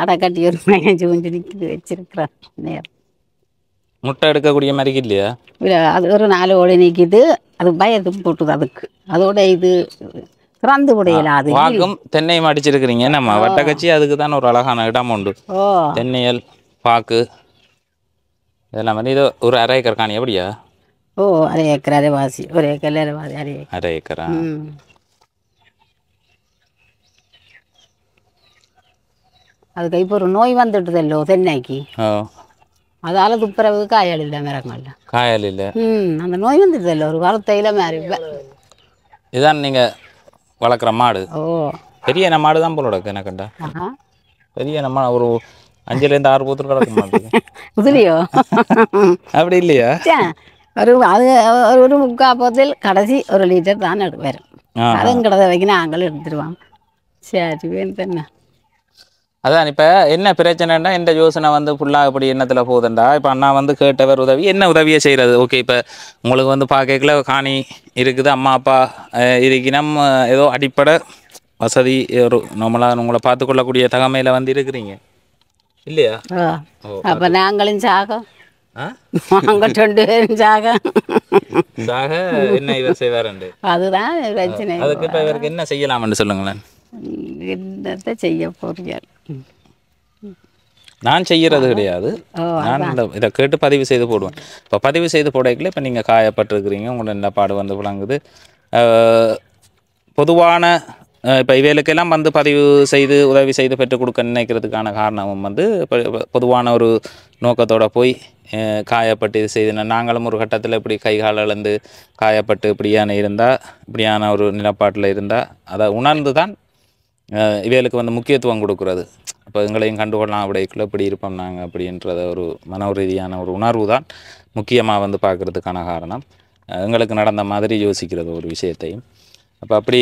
C: அடை கட்டி ஒரு 15 கொஞ்சம் நிற்கிது வச்சிருக்கிறேன். நேரம்
A: முட்டை எடுக்கக்கூடிய மாதிரி இல்லையா?
C: இல்லை, அது ஒரு 4 கோழி நிற்கிது. அது பயத்தும் போட்டுது அதுக்கு. அதோட இது திறந்து விடையலாது.
A: வாக்கும் தென்னையும் அடிச்சிருக்கிறீங்க. நம்ம வட்டக்கச்சி அதுக்கு தான் ஒரு அழகான இடம் உண்டு. தென்னையல் பாக்கு இதெல்லாம் வந்து இது ஒரு 1/2 ஏக்கர் காணி. எப்படியா?
C: ஓ, 1/2 ஏக்கர் அரைவாசி. 1 ஏக்கர் அரைவாசி.
A: 1/2 ஏக்கரா?
C: அதுக்கு இப்போ ஒரு நோய் வந்துட்டுதல்லோ தென்னைக்கு. அதால் துப்புரவு காயல் இல்லை மரங்கள்ல.
A: காயல் இல்லை.
C: அந்த நோய் வந்துடுதில்ல ஒரு வாரத்தையில் மாதிரி.
A: இதுதான் நீங்கள் வளர்க்குற மாடு?
C: ஓ
A: பெரிய என்ன மாடு தான் போல கிடக்கு எனக்குண்டா. பெரிய நம்ம ஒரு 5லேருந்து 6 பூத்து கிடக்க மாட்டேங்குது.
C: இதுலையோ
A: அப்படி இல்லையா?
C: ஒரு அது ஒரு 3/4 போத்தில் கடைசி 1 லிட்டர் தான் வரும். அதுவும் கிடந்த வைக்கணும் நாங்களும் எடுத்துருவோம். சரி வேணும் தானே.
A: அதான் இப்போ என்ன பிரச்சனைன்னா இந்த யோசனை வந்து ஃபுல்லாக இப்படி எண்ணத்தில் போகுதுண்டா. இப்போ அண்ணா வந்து கேட்டவர் உதவி என்ன உதவியை செய்கிறது. ஓகே இப்போ உங்களுக்கு வந்து பார்க்கல காணி இருக்குது, அம்மா அப்பா இருக்கணும், ஏதோ அடிப்படை வசதி ஒரு நம்மளாக உங்களை பார்த்துக்கொள்ளக்கூடிய தகமையில் வந்து இருக்கிறீங்க இல்லையா?
C: அப்போ நாங்களும் சாகம் நாங்கள் 2 பேரும் சாக
A: என்ன இவர் செய்வாருண்டு
C: அதுதான் பிரச்சனை.
A: அதுக்கு இப்போ இவருக்கு என்ன செய்யலாம்னு சொல்லுங்களேன்.
C: என்னத்தை செய்ய போறீங்க?
A: நான் செய்கிறது கிடையாது. நான் இதை கேட்டு பதிவு செய்து போடுவேன். இப்போ பதிவு செய்து போடல இப்போ நீங்கள் காயப்பட்டிருக்கிறீங்க, உங்களோட நிலப்பாடு வந்து விளங்குது. பொதுவான இப்போ இவைகளுக்கெல்லாம் வந்து பதிவு செய்து உதவி செய்து பெற்றுக் கொடுக்க நினைக்கிறதுக்கான காரணமும் வந்து பொதுவான ஒரு நோக்கத்தோடு போய் காயப்பட்டு இது செய்து நாங்களும் ஒரு கட்டத்தில் இப்படி கை கால் இழந்து காயப்பட்டு இப்படியான இருந்தால் இப்படியான ஒரு நிலப்பாட்டில் இருந்தால் அதை உணர்ந்து தான் இவைகளுக்கு வந்து முக்கியத்துவம் கொடுக்குறது. இப்போ எங்களையும் கண்டுகொள்ளலாம் அப்படிக்குள்ள இப்படி இருப்போம் நாங்கள் அப்படின்றத ஒரு மன ரீதியான ஒரு உணர்வு தான் முக்கியமாக வந்து பார்க்குறதுக்கான காரணம். எங்களுக்கு நடந்த மாதிரி யோசிக்கிறது ஒரு விஷயத்தையும். அப்போ அப்படி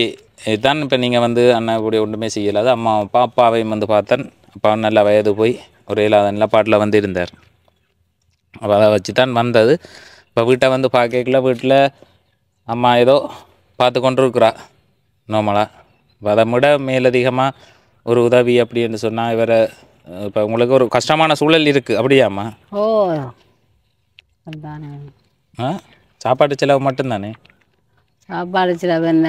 A: இதுதான் இப்போ நீங்கள் வந்து அண்ணா கூட ஒன்றுமே செய்யலாது. அம்மா அப்பாவையும் வந்து பார்த்தேன். அப்பா நல்ல வயது போய் ஒரு இல்லாத நிலப்பாட்டில் வந்து இருந்தார். அப்போ அதை வச்சு தான் வந்தது. இப்போ வீட்டை வந்து பார்க்கல வீட்டில் அம்மா ஏதோ பார்த்து கொண்டு இருக்கிறா நார்மலாக. அதை விட மேலதிகமாக ஒரு உதவி அப்படின்னு சொன்னால் இவரை இப்போ உங்களுக்கு ஒரு கஷ்டமான சூழல் இருக்குது அப்படியாம்மா?
C: ஓ அதுதானே.
A: சாப்பாட்டு செலவு மட்டும்தானே?
C: சாப்பாடு செலவு என்ன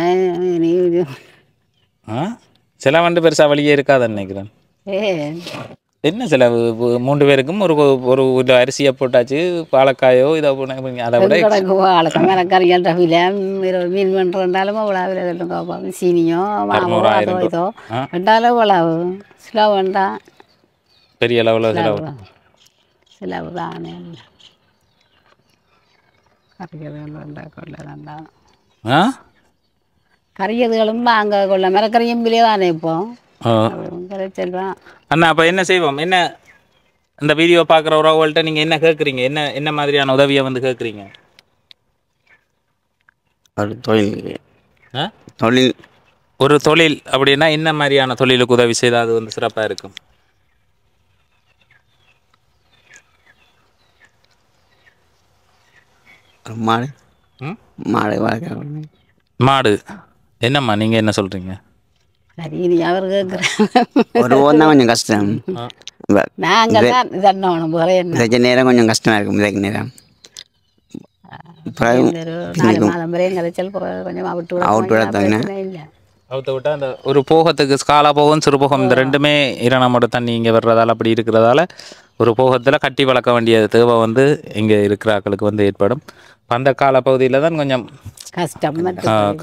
A: செலவண்டு பெருசாக வழியே இருக்காதுன்னு நினைக்கிறேன். என்ன செலவு? 3 பேருக்கும் ஒரு ஒரு அரிசியை போட்டாச்சு, பாலக்காயோ இதை அதை விட
C: வாழைக்காய் மரக்கறிகள் ரவில மீன் பண்ணுறாலும் அவ்வளோ விலை சீனியோ மாவோ அதோ இதோ ரெண்டாலும் அவ்வளவு செலவு வேண்டாம்.
A: பெரிய அளவில்
C: செலவு தானே. கறியதுகளும் அங்கே கொள்ள மரக்கறியும் விலையே தானே இப்போ செல்வான்.
A: அண்ணா அப்போ என்ன செய்வோம்? என்ன இந்த வீடியோ பார்க்குற உறவுகள்கிட்ட நீங்கள் என்ன கேட்குறீங்க? என்ன மாதிரியான உதவியை வந்து கேட்குறீங்க?
B: ஒரு தொழில்
A: ஒரு தொழில் அப்படின்னா என்ன மாதிரியான தொழிலுக்கு உதவி செய்தால் அது வந்து சிறப்பாக இருக்கும்?
B: மாடு மாடு வளர்க்க.
A: மாடு என்னம்மா நீங்கள் என்ன சொல்கிறீங்க?
C: சரி நீ அவர்
B: ஒரு ஓன்னா கொஞ்சம் கஷ்டம்.
C: நாங்கள் தான் இதண்ணணும்
B: இதற்கு நேரம் கொஞ்சம் கஷ்டமாக இருக்கும். இதற்கு நேரம்
C: 4 மாதம் வரையும் கதைச்சல் கொஞ்சம்
A: அவுத்த விட்டால் அந்த ஒரு போகத்துக்கு ஸ்காலா போகம் சிறு போகம் இந்த ரெண்டுமே இரணமோட தண்ணி இங்கே வர்றதால அப்படி இருக்கிறதால ஒரு போகத்தில் கட்டி வளர்க்க வேண்டிய தேவை வந்து இங்கே இருக்கிற ஆக்களுக்கு வந்து ஏற்படும். அந்த கால பகுதியில் தான் கொஞ்சம்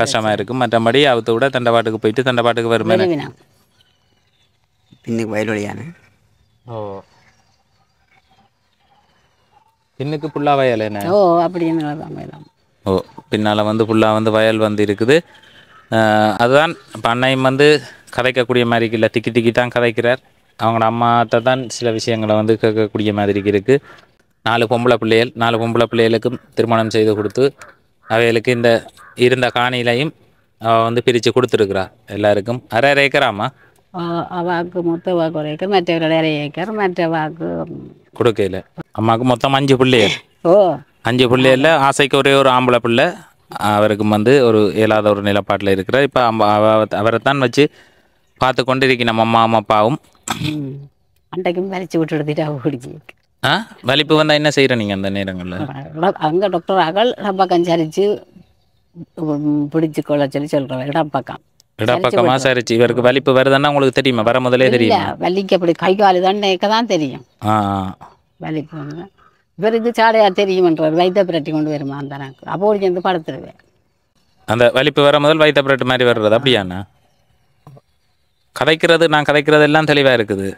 A: கஷ்டமாக இருக்கும். மற்றபடி அவுத்த விட தண்டபாட்டுக்கு போயிட்டு தண்டபாட்டுக்கு வருமே
B: பின்னுக்கு வயல்வெளியான.
A: பின்னுக்கு ஃபுல்லாக வயல் என்ன?
C: அப்படின்னு
A: பின்னால் வந்து ஃபுல்லாக வந்து வயல் வந்து இருக்குது. அதுதான் இப்போ அன்னையும் வந்து கதைக்கக்கூடிய மாதிரி இல்லை, திக்கி திக்கி தான் கதைக்கிறார். அவங்களோட அம்மாட்ட தான் சில விஷயங்களை வந்து கேட்கக்கூடிய மாதிரி இருக்குது. 4 பொம்பளை பிள்ளைகள், 4 பொம்பளை பிள்ளைகளுக்கும் திருமணம் செய்து கொடுத்து அவைகளுக்கு இந்த இருந்த காணிலையும் வந்து பிரித்து கொடுத்துருக்குறா எல்லாருக்கும். 1/2 ஏக்கராமா?
C: வாக்கு மொத்த வாக்கு 1 ஏக்கர், மற்றவர்கள் 1/2 ஏக்கர், மற்ற வாக்கு
A: கொடுக்கையில். அம்மாவுக்கு மொத்தம் 5 பிள்ளைகள். 5 பிள்ளைகளில் ஆசைக்கு ஒரே ஒரு ஆம்பளை பிள்ளை. அவருக்கும் வந்து ஒரு இயலாத ஒரு நிலப்பாட்டில் இருக்கிறார். இப்போ அவரை தான் வச்சு பார்த்து கொண்டு இருக்கி நம்ம அம்மா அப்பாவும்.
C: அண்டைக்கும் வலிச்சு விட்டு எடுத்துட்டா பிடிச்சி
A: வலிப்பு வந்தால் என்ன செய்கிற நீங்கள் அந்த நேரங்களில்?
C: அங்கே டாக்டர் அகல் இடப்பக்கம் சரிச்சு பிடிச்சி கொள்ள சொல்கிறோம்.
A: இடப்பக்கமாக சரிச்சு. இவருக்கு வலிப்பு வருதுன்னா உங்களுக்கு தெரியுமா? வர முதலே தெரியும்.
C: வலிக்கு அப்படி கை காலு தான் தெரியும் வலிப்பு வந்து. இவருக்கு சாடையாக தெரியுமன்றார். வைத்த பிரட்டி கொண்டு வருமா அந்த எனக்கு அப்போ சேர்ந்து படுத்துருவேன்.
A: அந்த வலிப்பு வர முதல் வைத்த பிரட்டு மாதிரி வர்றது அப்படியாண்ணா? கதைக்கிறது நான் கதைக்கிறது எல்லாம் தெளிவாக இருக்குது.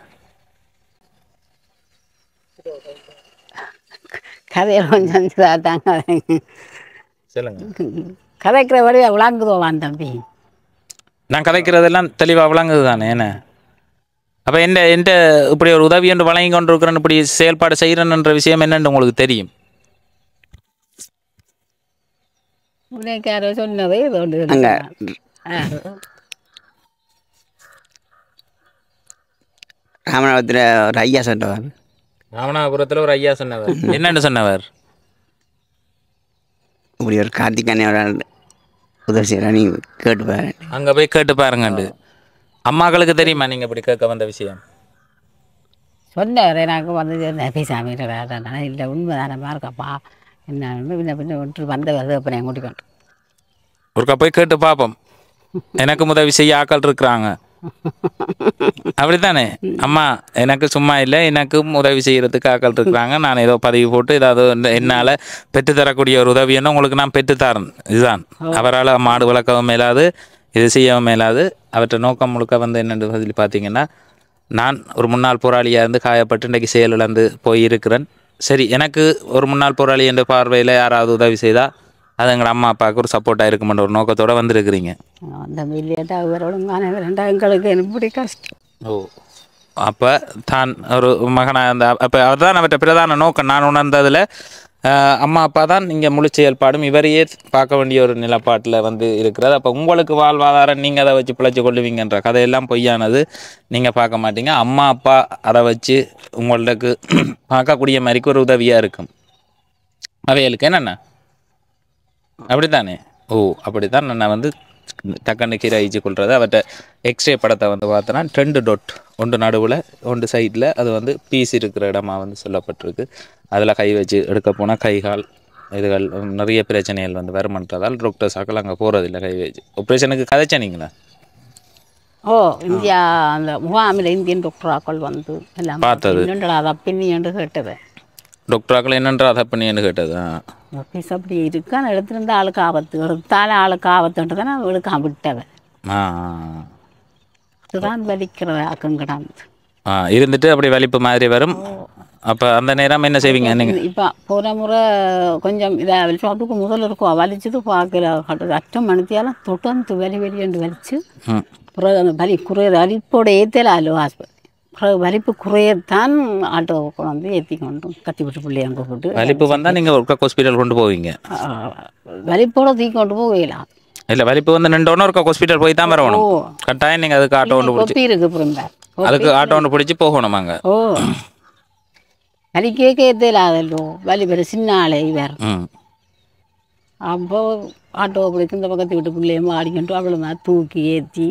C: கதையை கொஞ்சம் தாங்க
A: சொல்லுங்க.
C: கதைக்கிறபடி விளாங்குதோவான் தம்பி.
A: நான் கதைக்கிறதெல்லாம் தெளிவாக விளங்குது தானே என்ன? அப்போ எந்த இப்படி ஒரு உதவி என்று வழங்கி கொண்டிருக்கிறேன்னு இப்படி செயல்பாடு செய்கிறேன்ன்ற விஷயம் என்னன்னு உங்களுக்கு தெரியும்?
C: உனக்காரோ சொன்னதே இது ஒன்று
B: அங்க ராமநாதத்தில் ஒரு ஐயா சொன்னவர்.
A: ராமநாதபுரத்தில் ஒரு ஐயா சொன்னவர் என்னன்னு சொன்னவர்?
B: இப்படி ஒரு கார்த்திகானியோட உதவி செய்கிறேன், நீங்கள் கேட்டு பாரு.
A: அங்கே போய் கேட்டு பாருங்கண்டு. அம்மாக்களுக்கு தெரியுமா நீங்கள் இப்படி கேட்க வந்த விஷயம்?
C: சொன்னவர் எனக்கு வந்து பேசாம இல்லை உண்மைதானமா இருக்கப்பா என்ன பின்ன பின்ன விட்டு வந்தவர் அப்புறம் என் கூட்டிக்கொண்டு
A: ஒருக்கா போய் கேட்டு பார்ப்போம். எனக்கு உதவி செய்ய ஆக்கள் இருக்கிறாங்க அப்படித்தானே அம்மா? எனக்கு சும்மா இல்லை, எனக்கும் உதவி செய்கிறதுக்கு ஆக்கள் இருக்கிறாங்க. நான் ஏதோ பதிவு போட்டு ஏதாவது என்னால் பெற்றுத்தரக்கூடிய ஒரு உதவின்னு உங்களுக்கு நான் பெற்றுத்தரேன். இதுதான் அவரால் மாடு வளர்க்கவும் மேலாது, இது செய்யவும் மேலாது. அவற்றை நோக்கம் முழுக்க வந்து என்னென்று சொல்லி பார்த்தீங்கன்னா, நான் ஒரு முன்னாள் போராளியாக இருந்து காயப்பட்டு இன்றைக்கு செயலிழந்து போயிருக்கிறேன். சரி, எனக்கு ஒரு முன்னாள் போராளி என்ற பார்வையில் யாராவது உதவி செய்தால் அது எங்கள் அம்மா அப்பாவுக்கு ஒரு சப்போர்ட்டாக இருக்குமென்ற ஒரு நோக்கத்தோடு வந்துருக்கிறீங்க.
C: அந்த மில்லியட்டா ஒழுங்கான எங்களுக்கு எப்படி கஷ்டம்.
A: ஓ, அப்போ தான் ஒரு மகனாக அந்த அப்போ அதுதான் அவற்றை பிரதான நோக்கம். நான் உணர்ந்ததில் அம்மா அப்பா தான் இங்கே முழு செயல்பாடும் இவரையே பார்க்க வேண்டிய ஒரு நிலப்பாட்டில் வந்து இருக்கிறது. அப்போ உங்களுக்கு வாழ்வாதாரம் நீங்கள் அதை வச்சு பிழைச்சி கொள்ளுவீங்கன்ற கதையெல்லாம் பொய்யானது. நீங்கள் பார்க்க மாட்டீங்க. அம்மா அப்பா அதை வச்சு உங்களுக்கு பார்க்கக்கூடிய மாதிரிக்கு ஒரு உதவியாக இருக்கும். அவைகளுக்கு என்னென்ன அப்படித்தானே? ஓ, அப்படித்தான் நான் வந்து டக்குன்னு கீரை அழிச்சு கொள்வது. அவற்றை எக்ஸ்ரே படத்தை வந்து பார்த்தோன்னா 2 டொட், ஒன்று நடுவில் ஒன்று சைடில், அது வந்து பீஸ் இருக்கிற இடமா வந்து சொல்லப்பட்டிருக்கு. அதில் கை வச்சு எடுக்க போனால் கை கால் இதுகள் நிறைய பிரச்சனைகள் வந்து வருமன்றதால் டாக்டர்ஸ் ஆக்கள் அங்கே போகிறதில்லை கை வச்சு. ஆப்ரேஷனுக்கு கதைச்சனிங்களா?
C: ஓ, இந்தியா அந்த முகாமில் இந்தியன் டாக்டராக்கள் வந்து எல்லாம்
A: பார்த்தது.
C: அதை பின்னி என்று கேட்டது.
A: டாக்டராக்கள் என்னென்ற அதை பண்ணின்னு கேட்டது.
C: பீஸ் அப்படி இருக்கு. ஆனால் எடுத்துருந்தா ஆளுக்கு ஆபத்து, எடுத்தாலும் ஆளுக்கு ஆபத்துன்ட்டு தானே எடுக்க விட்டவன். இதுதான் வலிக்கிற ஆக்கம் கிடாந்து
A: இருந்துட்டு அப்படி வலிப்பு மாதிரி வரும். அப்போ அந்த நேரம் என்ன செய்வீங்க நீங்கள்?
C: இப்போ போன முறை கொஞ்சம் இதாக வலிச்சு அதுக்கு முதல்ல இருக்கும் வலிச்சது பார்க்கல. அட்டம் மணித்தியாலும் தொடர்ந்து வெளியேண்டு வலிச்சு பிறகு அந்த வலி குறைய வலிப்போட ஏற்றலாலோ ஹாஸ்பிட்டல். பிறகு வலிப்பு குறையத்தான் ஆட்டோ கொண்டு ஏற்றி கொண்டு கத்தி விட்டு பிள்ளைய அங்கே போட்டு
A: வலிப்பு வந்தால் நீங்கள் ஒரு ஹாஸ்பிட்டல் கொண்டு போவீங்க.
C: வலிப்போட தூக்கி கொண்டு போகலாம்.
A: இல்லை, வலிப்பு வந்து 2 ஒன்று ஒரு ஹாஸ்பிட்டல் போய் தான் வரணும். கட்டாயம் நீங்கள் அதுக்கு ஆட்டோ ஒன்று பிடிச்சி
C: இருக்கு பிறந்த
A: அதுக்கு ஆட்டோ ஒன்று பிடிச்சி போகணும் அங்கே.
C: ஓ, வலி கேட்க ஏற்றலாதல்லோ, வலி வேறு சின்ன ஆளே வேறு. அப்போ ஆட்டோ பிடிச்சி இந்த பக்கத்து விட்டு பிள்ளையும் ஆடிக்கிட்டு அவ்வளோ தூக்கி ஏற்றி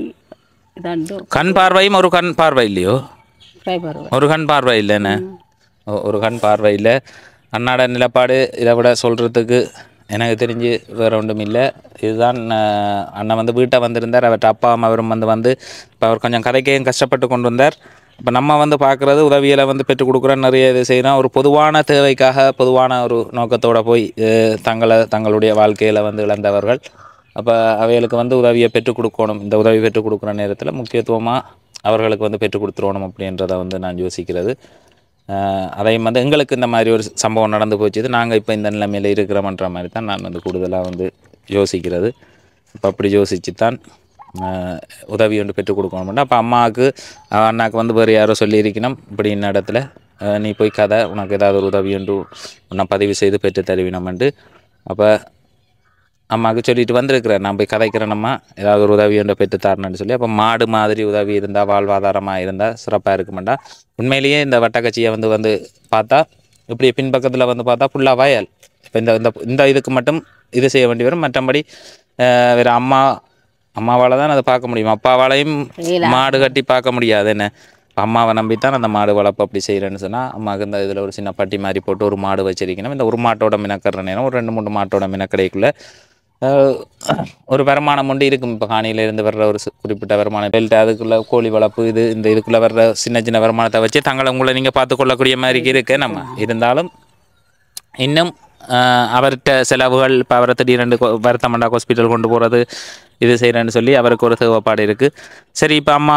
C: இதாண்டு.
A: கண் பார்வையும் ஒரு கண் பார்வை இல்லையோ? ஒரு கண் பார்வை இல்லைன்னு ஒரு கண் பார்வை இல்லை. அன்னாட நிலப்பாடு இதை விட சொல்கிறதுக்கு எனக்கு தெரிஞ்சு வேறு ஒன்றும் இல்லை. இதுதான் அண்ணன் வந்து வீட்டை வந்திருந்தார். அவர்கிட்ட அப்பா அம்மாவரும் வந்து இப்போ அவர் கொஞ்சம் கதைக்கையும் கஷ்டப்பட்டு கொண்டு வந்தார். இப்போ நம்ம வந்து பார்க்குறது உதவிகளை வந்து பெற்றுக் கொடுக்குறோம், நிறைய இது செய்கிறோம். ஒரு பொதுவான தேவைக்காக பொதுவான ஒரு நோக்கத்தோடு போய் தங்களுடைய வாழ்க்கையில் வந்து இழந்தவர்கள். அப்போ அவைகளுக்கு வந்து உதவியை பெற்றுக் கொடுக்கணும். இந்த உதவி பெற்றுக் கொடுக்குற நேரத்தில் முக்கியத்துவமாக அவர்களுக்கு வந்து பெற்றுக் கொடுத்துருவணும் அப்படின்றத வந்து நான் யோசிக்கிறது. அதையும் வந்து எங்களுக்கு இந்த மாதிரி ஒரு சம்பவம் நடந்து போச்சு, நாங்கள் இப்போ இந்த நிலைமையில் இருக்கிறோம்ன்ற மாதிரி தான் நான் வந்து கூடுதலாக வந்து யோசிக்கிறது. இப்போ அப்படி யோசித்து தான் உதவி ஒன்று பெற்றுக் கொடுக்கணும்னா, அப்போ அம்மாவுக்கு அண்ணாவுக்கு வந்து வேறு யாரோ சொல்லியிருக்கணும், இப்படி இந்த இடத்துல நீ போய் கதை, உனக்கு ஏதாவது ஒரு உதவி ஒன்று உன்னை பதிவு செய்து பெற்று தருவினோம்ட்டு அப்போ அம்மாவுக்கு சொல்லிட்டு வந்திருக்கிறேன். நான் போய் கதைக்கிறேனம்மா, ஏதாவது ஒரு உதவி ஒன்று பெற்று தரணுன்னு சொல்லி. அப்போ மாடு மாதிரி உதவி இருந்தால், வாழ்வாதாரமாக இருந்தால் சிறப்பாக இருக்குமெண்டா. உண்மையிலேயே இந்த வட்டக்கட்சியை வந்து பார்த்தா இப்படி பின்பக்கத்தில் வந்து பார்த்தா ஃபுல்லாக வயல். இப்போ இந்த இதுக்கு மட்டும் இது செய்ய வேண்டி வரும். மற்றபடி வேறு அம்மாவால் தான் அதை பார்க்க முடியும். அப்பாவாலையும் மாடு கட்டி பார்க்க முடியாது. என்ன அம்மாவை நம்பித்தான் அந்த மாடு வளர்ப்பு அப்படி செய்கிறேன்னு சொன்னால், அம்மாவுக்கு இந்த இதில் ஒரு சின்ன பட்டி மாதிரி போட்டு ஒரு மாடு வச்சிருக்கணும். இந்த ஒரு மாட்டோட மினக்கற நேரம் ஒரு 2-3 மாட்டோட மினக்கடைக்குள்ளே ஒரு வருமானம் ஒன்று இருக்கும். இப்போ காணியிலேருந்து வர்ற ஒரு குறிப்பிட்ட வருமானம் பெல்ட், அதுக்குள்ளே கோழி வளர்ப்பு, இதுக்குள்ளே வர்ற சின்ன வருமானத்தை வச்சு உங்களை நீங்கள் பார்த்து கொள்ளக்கூடிய மாதிரி இருக்கு. நம்ம இருந்தாலும் இன்னும் அவர்கிட்ட செலவுகள் இப்போ அவரை திடீரெண்டு வருத்தமண்டா ஹாஸ்பிட்டல் கொண்டு போகிறது இது செய்கிறேன்னு சொல்லி அவருக்கு ஒரு தேவைப்பாடு இருக்குது. சரி இப்போ அம்மா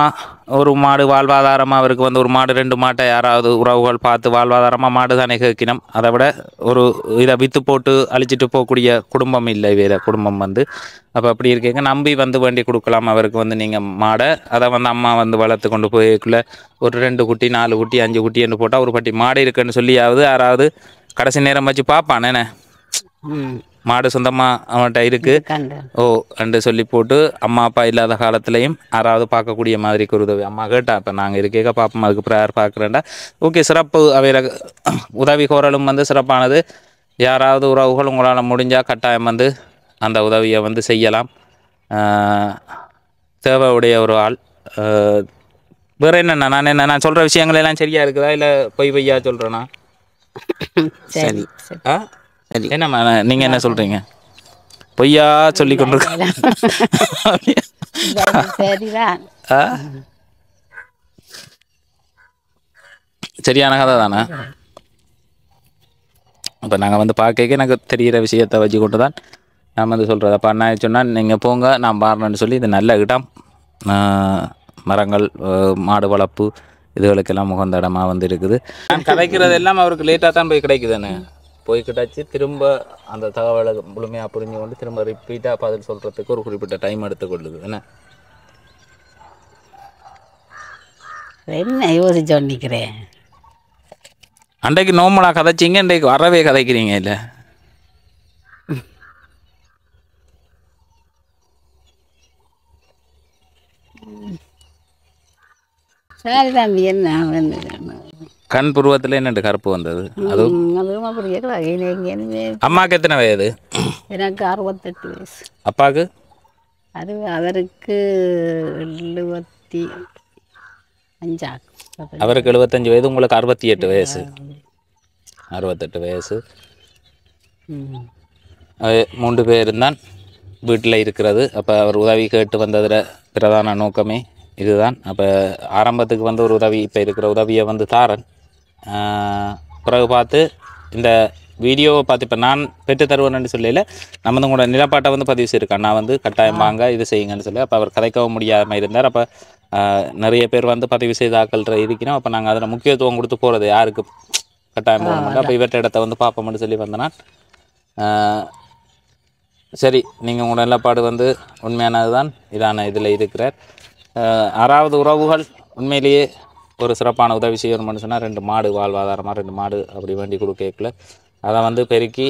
A: ஒரு மாடு வாழ்வாதாரமாக அவருக்கு வந்து ஒரு மாடு 2 மாட்டை யாராவது உறவுகள் பார்த்து வாழ்வாதாரமாக மாடு தானே கேட்கணும். அதை விட ஒரு இதை விற்று போட்டு அழிச்சிட்டு போகக்கூடிய குடும்பம் இல்லை வேறு குடும்பம் வந்து. அப்போ அப்படி இருக்கீங்க நம்பி வந்து வேண்டி கொடுக்கலாம் அவருக்கு வந்து நீங்கள் மாடை. அதை வந்து அம்மா வந்து வளர்த்து கொண்டு போய்க்குள்ள ஒரு 2 குட்டி 4 குட்டி 5 குட்டி என்று போட்டால் ஒரு பட்டி மாடு இருக்குன்னு சொல்லியாவது யாராவது கடைசி நேரம் வச்சு பார்ப்பான் என்ன மாடு சொந்தமாக அவன்கிட்ட இருக்குது
C: கண்டு
A: ஓ அண்டு சொல்லி போட்டு அம்மா அப்பா இல்லாத காலத்துலேயும் யாராவது பார்க்கக்கூடிய மாதிரி ஒரு உதவி அம்மா கேட்டா இப்போ நாங்கள் இருக்கேக்க பார்ப்போம் அதுக்கு ப்ரேயர் பார்க்குறேன்டா ஓகே சிறப்பு அவையில் உதவி கோரலும் வந்து சிறப்பானது. யாராவது உறவுகள் உங்களால் முடிஞ்சால் கட்டாயம் வந்து அந்த உதவியை வந்து செய்யலாம். தேவை உடைய ஒரு ஆள். வேறு என்னென்ன நான் சொல்கிற விஷயங்கள் எல்லாம் சரியாக இருக்குதா இல்லை பொய்யா சொல்கிறேன்னா?
C: சரி
A: ஆ
B: சரி.
A: என்னம்மா நீங்கள் என்ன சொல்கிறீங்க? பொய்யா சொல்லி கொண்டு
C: சரிதான்.
A: சரியான கதை தானே. இப்போ நாங்கள் வந்து பார்க்க எனக்கு தெரிகிற விஷயத்தை வச்சு கொண்டு தான் நான் வந்து சொல்கிறது. அப்போ அண்ணா சொன்னால் நீங்கள் போங்க நான் பாருன்னு சொல்லி இது நல்ல இடம். மரங்கள் மாடு வளர்ப்பு இதுகளுக்கெல்லாம் முகந்த இடமா வந்து இருக்குது. நான் கதைக்கிறது எல்லாம் அவருக்கு லேட்டாக தான் போய் கிடைக்குதுன்னு போய் கிடச்சி திரும்ப அந்த தகவலை முழுமையாக புரிஞ்சு கொண்டு திரும்ப ரிப்பீட்டாக பதில் சொல்கிறதுக்கு ஒரு குறிப்பிட்ட டைம் எடுத்துக்கொள்ளுது என்ன.
C: என்ன யோசிச்சு நிற்கிறேன்.
A: அன்றைக்கு நோம்பலாக கதைச்சிங்க இன்றைக்கு வரவே கதைக்கிறீங்க இல்லை?
C: சரி தம்பி என்ன வந்து
A: கண் புருவத்தில் என்னண்டு கருப்பு வந்தது அதுவும்
C: அதுவும் அப்படி கேட்கலாம்.
A: அம்மாவுக்கு எத்தனை வயது?
C: எனக்கு 68 வயசு.
A: அப்பாவுக்கு?
C: அது அவருக்கு 75 ஆகும்.
A: அவருக்கு 75 வயது உங்களுக்கு 68 வயசு. 68 வயசு. 3 பேர் தான் வீட்டில் இருக்கிறது. அப்போ அவர் உதவி கேட்டு வந்ததில் பிரதான நோக்கமே இதுதான். அப்போ ஆரம்பத்துக்கு வந்து ஒரு உதவி இப்போ இருக்கிற உதவியை வந்து தாரன் பிறகு பார்த்து இந்த வீடியோவை பார்த்து இப்போ நான் பெற்று தருவேன்னு சொல்லல நம்ம வந்து உங்களோட நிலப்பாட்டை வந்து பதிவு செய்யிருக்கேன். நான் வந்து கட்டாயம் வாங்க இது செய்யுங்கன்னு சொல்லி அப்போ அவர் கதைக்கவும் முடியாமல் இருந்தார். அப்போ நிறைய பேர் வந்து பதிவு செய்தாக்கள்ற இருக்கணும். அப்போ நாங்கள் அதில் முக்கியத்துவம் கொடுத்து போகிறது யாருக்கு கட்டாயம் போக மாட்டோம். அப்போ இவற்ற இடத்த வந்து பார்ப்போம்னு சொல்லி வந்தேன்னா சரி நீங்கள் உங்களோட நிலப்பாடு வந்து உண்மையானது தான் இதான இதில் இருக்கிறார். 6வது உறவுகள் உண்மையிலேயே ஒரு சிறப்பான உதவி செய்யணும்னு சொன்னால் 2 மாடு வாழ்வாதாரமாக 2 மாடு அப்படி வேண்டி கொடுக்கல அதை வந்து பெருக்கி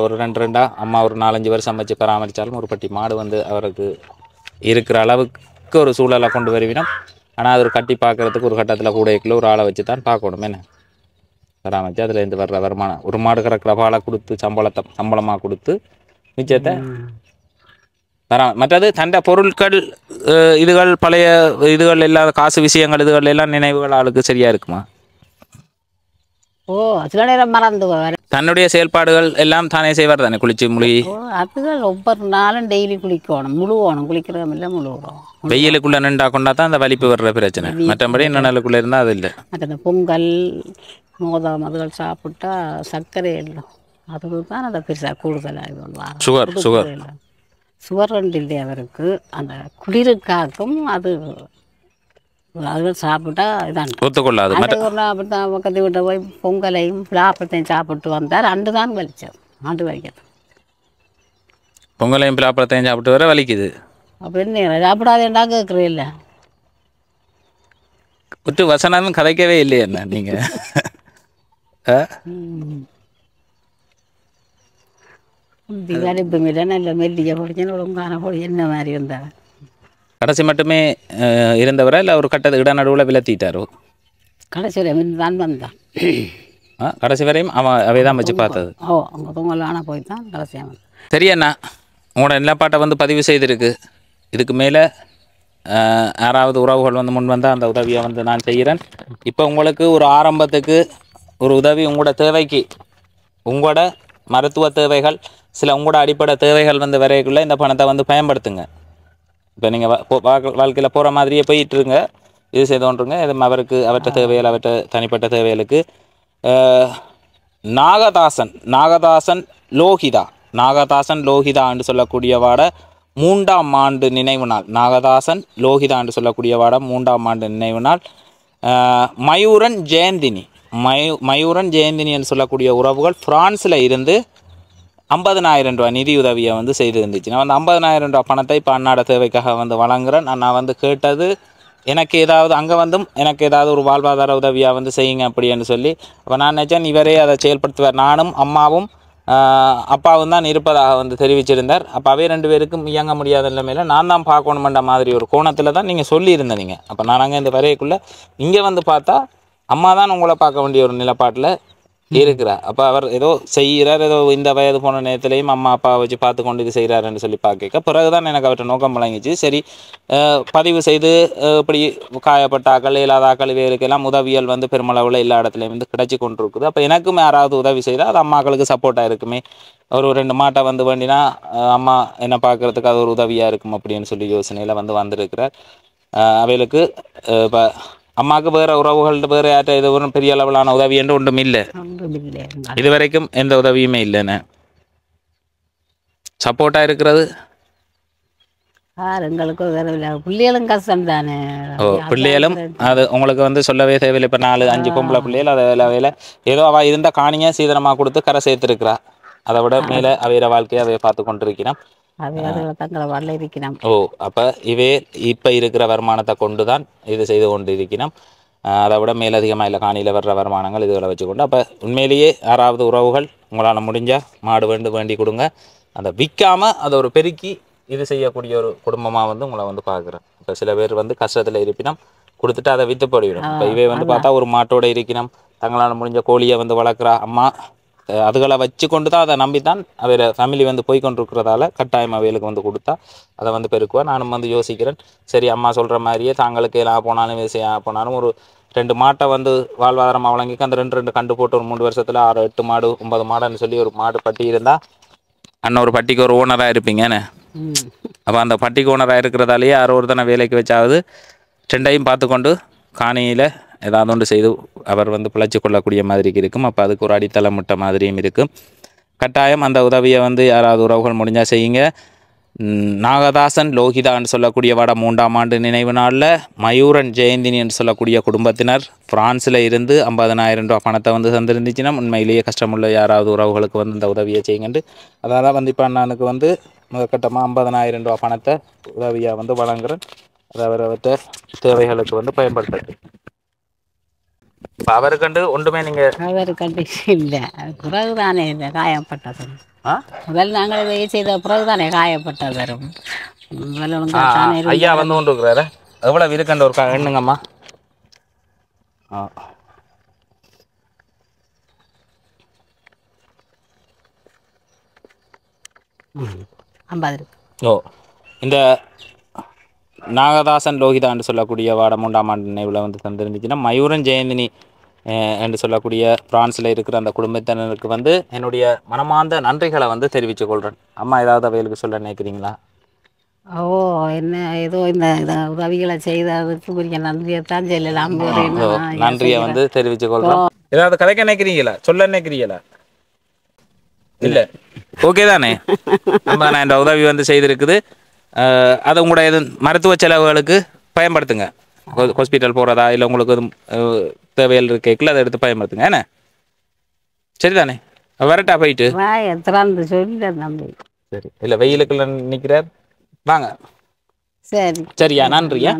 A: ஒரு 2 அம்மா ஒரு 4-5 வருஷம் வச்சு பராமரித்தாலும் ஒரு பட்டி மாடு வந்து அவருக்கு இருக்கிற அளவுக்கு ஒரு சூழலை கொண்டு வருவினோம். ஆனால் அது ஒரு கட்டி பார்க்குறதுக்கு ஒரு கட்டத்தில் கூடைக்குள்ள ஒரு ஆளை வச்சு தான் பார்க்கணும் என்ன பராமரித்து அதில் இருந்து வர்ற வருமானம் ஒரு மாடு கறக்கிற பாலை கொடுத்து சம்பளமாக கொடுத்து மிச்சத்தை மற்றது தண்ட பொருட்கள் இதுகள் பழைய இதுகள் இல்லாத காசு விஷயங்கள் இதுகள் எல்லாம் நினைவுகள் ஆளுக்கு சரியா இருக்குமா?
C: ஓ சில நேரம் மறந்து போவார்.
A: தன்னுடைய செயல்பாடுகள் எல்லாம் தானே செய்வார் தானே குளிச்சு முழுகி?
C: அதுகள் ஒவ்வொரு நாளும் டெய்லி குளிக்கணும் முழுவணும் குளிக்கிறதும் இல்லை முழுவணும்.
A: வெயிலுக்குள்ளே நின்றா கொண்டா தான் அந்த வலிப்பு வர்ற பிரச்சனை. மற்றபடி நிழலுக்குள்ளே இருந்தால் அது இல்லை.
C: மற்ற பொங்கல் மோதம் அதுகள் சாப்பிட்டா சர்க்கரை இல்லை அதுக்கு தான் அதை பெருசாக கூடுதலாக
A: சுகர்
C: சுவர் ரெண்டு இல்லை அவருக்கு அந்த குளிருக்காக்கும் அது அதுகள் சாப்பிட்டா இதான்
A: ஒத்துக்கொள்ளாது.
C: ஒரு நாள் அப்படி தான் பக்கத்து வீட்டை போய் பொங்கலையும் பிளாப்பத்தையும் சாப்பிட்டு வந்தார். 2 தான் வலிச்சது 2 வலிக்கிறது.
A: பொங்கலையும் பிளாப்பழத்தையும் சாப்பிட்டு வர வலிக்குது.
C: அப்போ என்ன சாப்பிடாதேண்டா கேட்குறேன் இல்லை
A: விட்டு வசனமும் கதைக்கவே இல்லையே என்ன நீங்கள்?
C: இப்போ இல்லை நல்ல மெல்லிய பொடிச்சு ஒழுங்கான பொடி என்ன மாதிரி இருந்தாங்க.
A: கடைசி மட்டுமே இருந்தவரா இல்லை ஒரு கட்டத்தை இடநடுவில் விலத்திட்டாரோ?
C: கடைசியில் தான் வந்தான்.
A: கடைசி வரையும் அவை தான் வச்சு பார்த்தது.
C: ஓ அவங்க பொங்கலான போய் தான் கடைசியாக வந்தான்.
A: சரி அண்ணா உங்களோட நிலப்பாட்டை வந்து பதிவு செய்திருக்கு. இதுக்கு மேலே யாராவது உறவுகள் வந்து முன் வந்தால் அந்த உதவியை வந்து நான் செய்கிறேன். இப்போ உங்களுக்கு ஒரு ஆரம்பத்துக்கு ஒரு உதவி உங்களோட தேவைக்கு உங்களோட மருத்துவ தேவைகள் சில உங்களோட அடிப்படை தேவைகள் வந்து வரைக்குள்ளே இந்த பணத்தை வந்து பயன்படுத்துங்க. இப்போ நீங்கள் வாழ்க்கையில் போகிற மாதிரியே போயிட்டுருங்க இது செய்து கொண்டுருங்க. இது அவருக்கு அவற்ற தேவைகள் அவற்ற தனிப்பட்ட தேவைகளுக்கு நாகதாசன் லோகிதா என்று சொல்லக்கூடியவாட 3ஆம் ஆண்டு நினைவு நாள். நாகதாசன் லோகிதா என்று சொல்லக்கூடியவாட 3ஆம் ஆண்டு நினைவு நாள். மயூரன் ஜெயந்தினி என்று சொல்லக்கூடிய உறவுகள் பிரான்ஸில் இருந்து 50,000 ரூபா நிதியுதவியை வந்து செய்து இருந்துச்சு. நான் வந்து 50,000 ரூபா பணத்தை இப்போ அன்னாட தேவைக்காக வந்து வழங்குறேன். நான் வந்து கேட்டது எனக்கு ஏதாவது அங்கே வந்தும் எனக்கு ஏதாவது ஒரு வாழ்வாதார உதவியாக வந்து செய்யுங்க அப்படின்னு சொல்லி. அப்போ நான் நினச்சேன் இவரே அதை செயல்படுத்துவார். நானும் அம்மாவும் அப்பாவும் தான் இருப்பதாக வந்து தெரிவிச்சிருந்தார். அப்போ அவே 2 பேருக்கும் இயங்க முடியாத நிலைமையில் நான் தான் பார்க்கணுமென்ற மாதிரி ஒரு கோணத்தில் தான் நீங்கள் சொல்லியிருந்தீங்க. அப்போ நான் அங்கே இந்த வரைக்குள்ளே இங்கே வந்து பார்த்தா அம்மா தான் உங்களை பார்க்க வேண்டிய ஒரு நிலப்பாட்டில் இருக்கிறார். அப்போ அவர் ஏதோ செய்கிறார், ஏதோ இந்த வயது போன நேரத்திலையும் அம்மா அப்பாவை வச்சு பார்த்து கொண்டு இது செய்கிறாருன்னு சொல்லி பார்க்க பிறகுதான் எனக்கு அவர்கிட்ட நோக்கம் வழங்கிச்சு. சரி, பதிவு செய்து இப்படி காயப்பட்ட ஆக்கள் இல்லாத ஆக்கள் இவைகளுக்கெல்லாம் உதவியல் வந்து பெருமளவில் எல்லா இடத்துலையும் வந்து கிடைச்சி கொண்டு இருக்குது. அப்போ எனக்கும் யாராவது உதவி செய்தால் அது அம்மாக்களுக்கு சப்போர்ட்டாக இருக்குமே. ஒரு 2 மாட்டை வந்து வேண்டினா அம்மா என்ன பார்க்குறதுக்கு அது ஒரு உதவியாக இருக்கும் அப்படின்னு சொல்லி யோசனையில் வந்து வந்திருக்கிறார். அவைகளுக்கு இப்போ அம்மாவுக்கு வேறு உறவுகள் வேறு யார்ட்ட இது ஒரு பெரிய அளவிலான உதவி என்று ஒன்றும் இல்லை. இது வரைக்கும் எந்த உதவியுமே இல்லைண்ணே. சப்போர்ட்டாக இருக்கிறது
C: எங்களுக்கு பிள்ளைகளும் கஷ்டம் தானே.
A: பிள்ளைகளும் அது உங்களுக்கு வந்து சொல்லவே தேவையில்லை. இப்போ 4-5 பொம்பளை பிள்ளைகள் அதை வேலை ஏதோ அவள் இருந்த காணியை சீதனமாக கொடுத்து கரை சேர்த்துருக்கிறா. அதை விட மேலே அவையிற வாழ்க்கையை அவையை பார்த்து கொண்டிருக்கிறான். ஓ, அப்போ இப்போ இருக்கிற வருமானத்தை கொண்டு தான் இது செய்து கொண்டு இருக்கிறோம். அதை விட மேலதிகமாக இல்லை காணியில் வர்ற வருமானங்கள் இதுகளை வச்சுக்கொண்டு. அப்போ உண்மையிலேயே யாராவது உறவுகள் உங்களால் முடிஞ்சால் மாடு வேண்டி கொடுங்க. அதை விற்காமல் அதை ஒரு பெருக்கி இது செய்யக்கூடிய ஒரு குடும்பமாக வந்து உங்களை வந்து பார்க்குறேன். இப்போ சில பேர் வந்து கஷ்டத்தில் இருப்பினும் கொடுத்துட்டு அதை விற்று போடுவிடும். இப்போ இவை வந்து பார்த்தா ஒரு மாட்டோடு இருக்கணும், தங்களால் முடிஞ்ச கோழியை வந்து வளர்க்குறா அம்மா. அதுகளை வச்சு கொண்டு தான் அதை நம்பி தான் அவர் ஃபேமிலி வந்து போய் கொண்டிருக்கிறதால கட்டாயம் அவைகளுக்கு வந்து கொடுத்தா அதை வந்து பெருக்குவேன். நானும் வந்து யோசிக்கிறேன், சரி அம்மா சொல்கிற மாதிரியே தாங்களுக்கு எல்லாம் போனாலும் விவசாயம் போனாலும் ஒரு 2 மாட்டை வந்து வாழ்வாதாரமாக வழங்கிக்க அந்த 2 கண்டு போட்டு ஒரு 3 வருஷத்தில் 6-8 மாடு 9 மாடுன்னு சொல்லி ஒரு மாடு பட்டி இருந்தால் அண்ணன் ஒரு பட்டிக்கு ஒரு ஓனராக இருப்பீங்கன்னு. அப்போ அந்த பட்டிக்கு ஓனராக இருக்கிறதாலேயே யாரோ ஒரு தானே வேலைக்கு வச்சாவது 2ஐயும் பார்த்து கொண்டு காணியில் ஏதாவது ஒன்று செய்து அவர் வந்து பிழைச்சி கொள்ளக்கூடிய மாதிரி இருக்கும். அப்போ அதுக்கு ஒரு அடித்தளம் முட்ட மாதிரியும் இருக்கும். கட்டாயம் அந்த உதவியை வந்து யாராவது உறவுகள் முடிஞ்சால் செய்யுங்க. நாகதாசன் லோகிதான்னு சொல்லக்கூடிய 3ஆம் ஆண்டு நினைவு நாளில் மயூரன் ஜெயந்தினி என்று சொல்லக்கூடிய குடும்பத்தினர் பிரான்ஸில் இருந்து 50,000 ரூபா பணத்தை வந்து தந்திருந்துச்சுன்னா உண்மையிலேயே கஷ்டமுள்ள யாராவது உறவுகளுக்கு வந்து இந்த உதவியை செய்யுங்கண்டு. அதால் வந்து இப்போ அண்ணனுக்கு வந்து முதற்கட்டமாக 50,000 ரூபா பணத்தை உதவியாக வந்து வழங்குறேன். அதை அவர்கிட்ட தேவைகளுக்கு வந்து பயன்படுத்துறது. இப்போ அவருக்கண்டு ஒன்றுமே நீங்கள்
C: அவருக்கண்டு இல்லை, பிறகுதானே இந்த காயப்பட்டது. முதல் நாங்கள் இதை செய்த பிறகுதானே காயப்பட்டது.
A: ஐயா வந்து கொண்டு இருக்கிறாரு. எவ்வளோ இருக்கண்ட ஒரு எண்ணுங்கம்மா.
C: 50.
A: ஓ, இந்த நாகதாசன் லோகிதா என்று சொல்லக்கூடிய 3ஆம் ஆண்டு நினைவில் வந்து தந்திருந்துச்சுன்னா மயூரன் ஜெயந்தினி என்று சொல்லக்கூடிய பிரான்ஸில் இருக்கிற அந்த குடும்பத்தினருக்கு வந்து என்னுடைய மனமார்ந்த நன்றிகளை வந்து தெரிவித்துக் கொள்கிறேன். அம்மா ஏதாவது அவைகளுக்கு சொல்ல நினைக்கிறீங்களா?
C: என்ன ஏதோ இந்த உதவிகளை செய்ததுக்கு பெரிய நன்றியைத்தான் சொல்லலாம்.
A: நன்றியை வந்து தெரிவித்துக் கொள்கிறோம். ஏதாவது கதைக்க நினைக்கிறீங்களா, சொல்ல நினைக்கிறீங்களா? இல்லை, ஓகே தானே. நம்ம நான் இந்த உதவி வந்து செய்திருக்குது. அதை உங்களுடைய மருத்துவ செலவுகளுக்கு பயன்படுத்துங்க. ஹாஸ்பிட்டல் போகிறதா இல்லை உங்களுக்கு தேவையில் கேட்கல அதை எடுத்து பயன்படுத்துங்க. என்ன சரிதானே? வரட்டா போயிட்டு சரி. இல்லை வெயிலுக்குள்ள நிற்கிறார், வாங்க.
C: சரி,
A: சரியா? நன்றியா.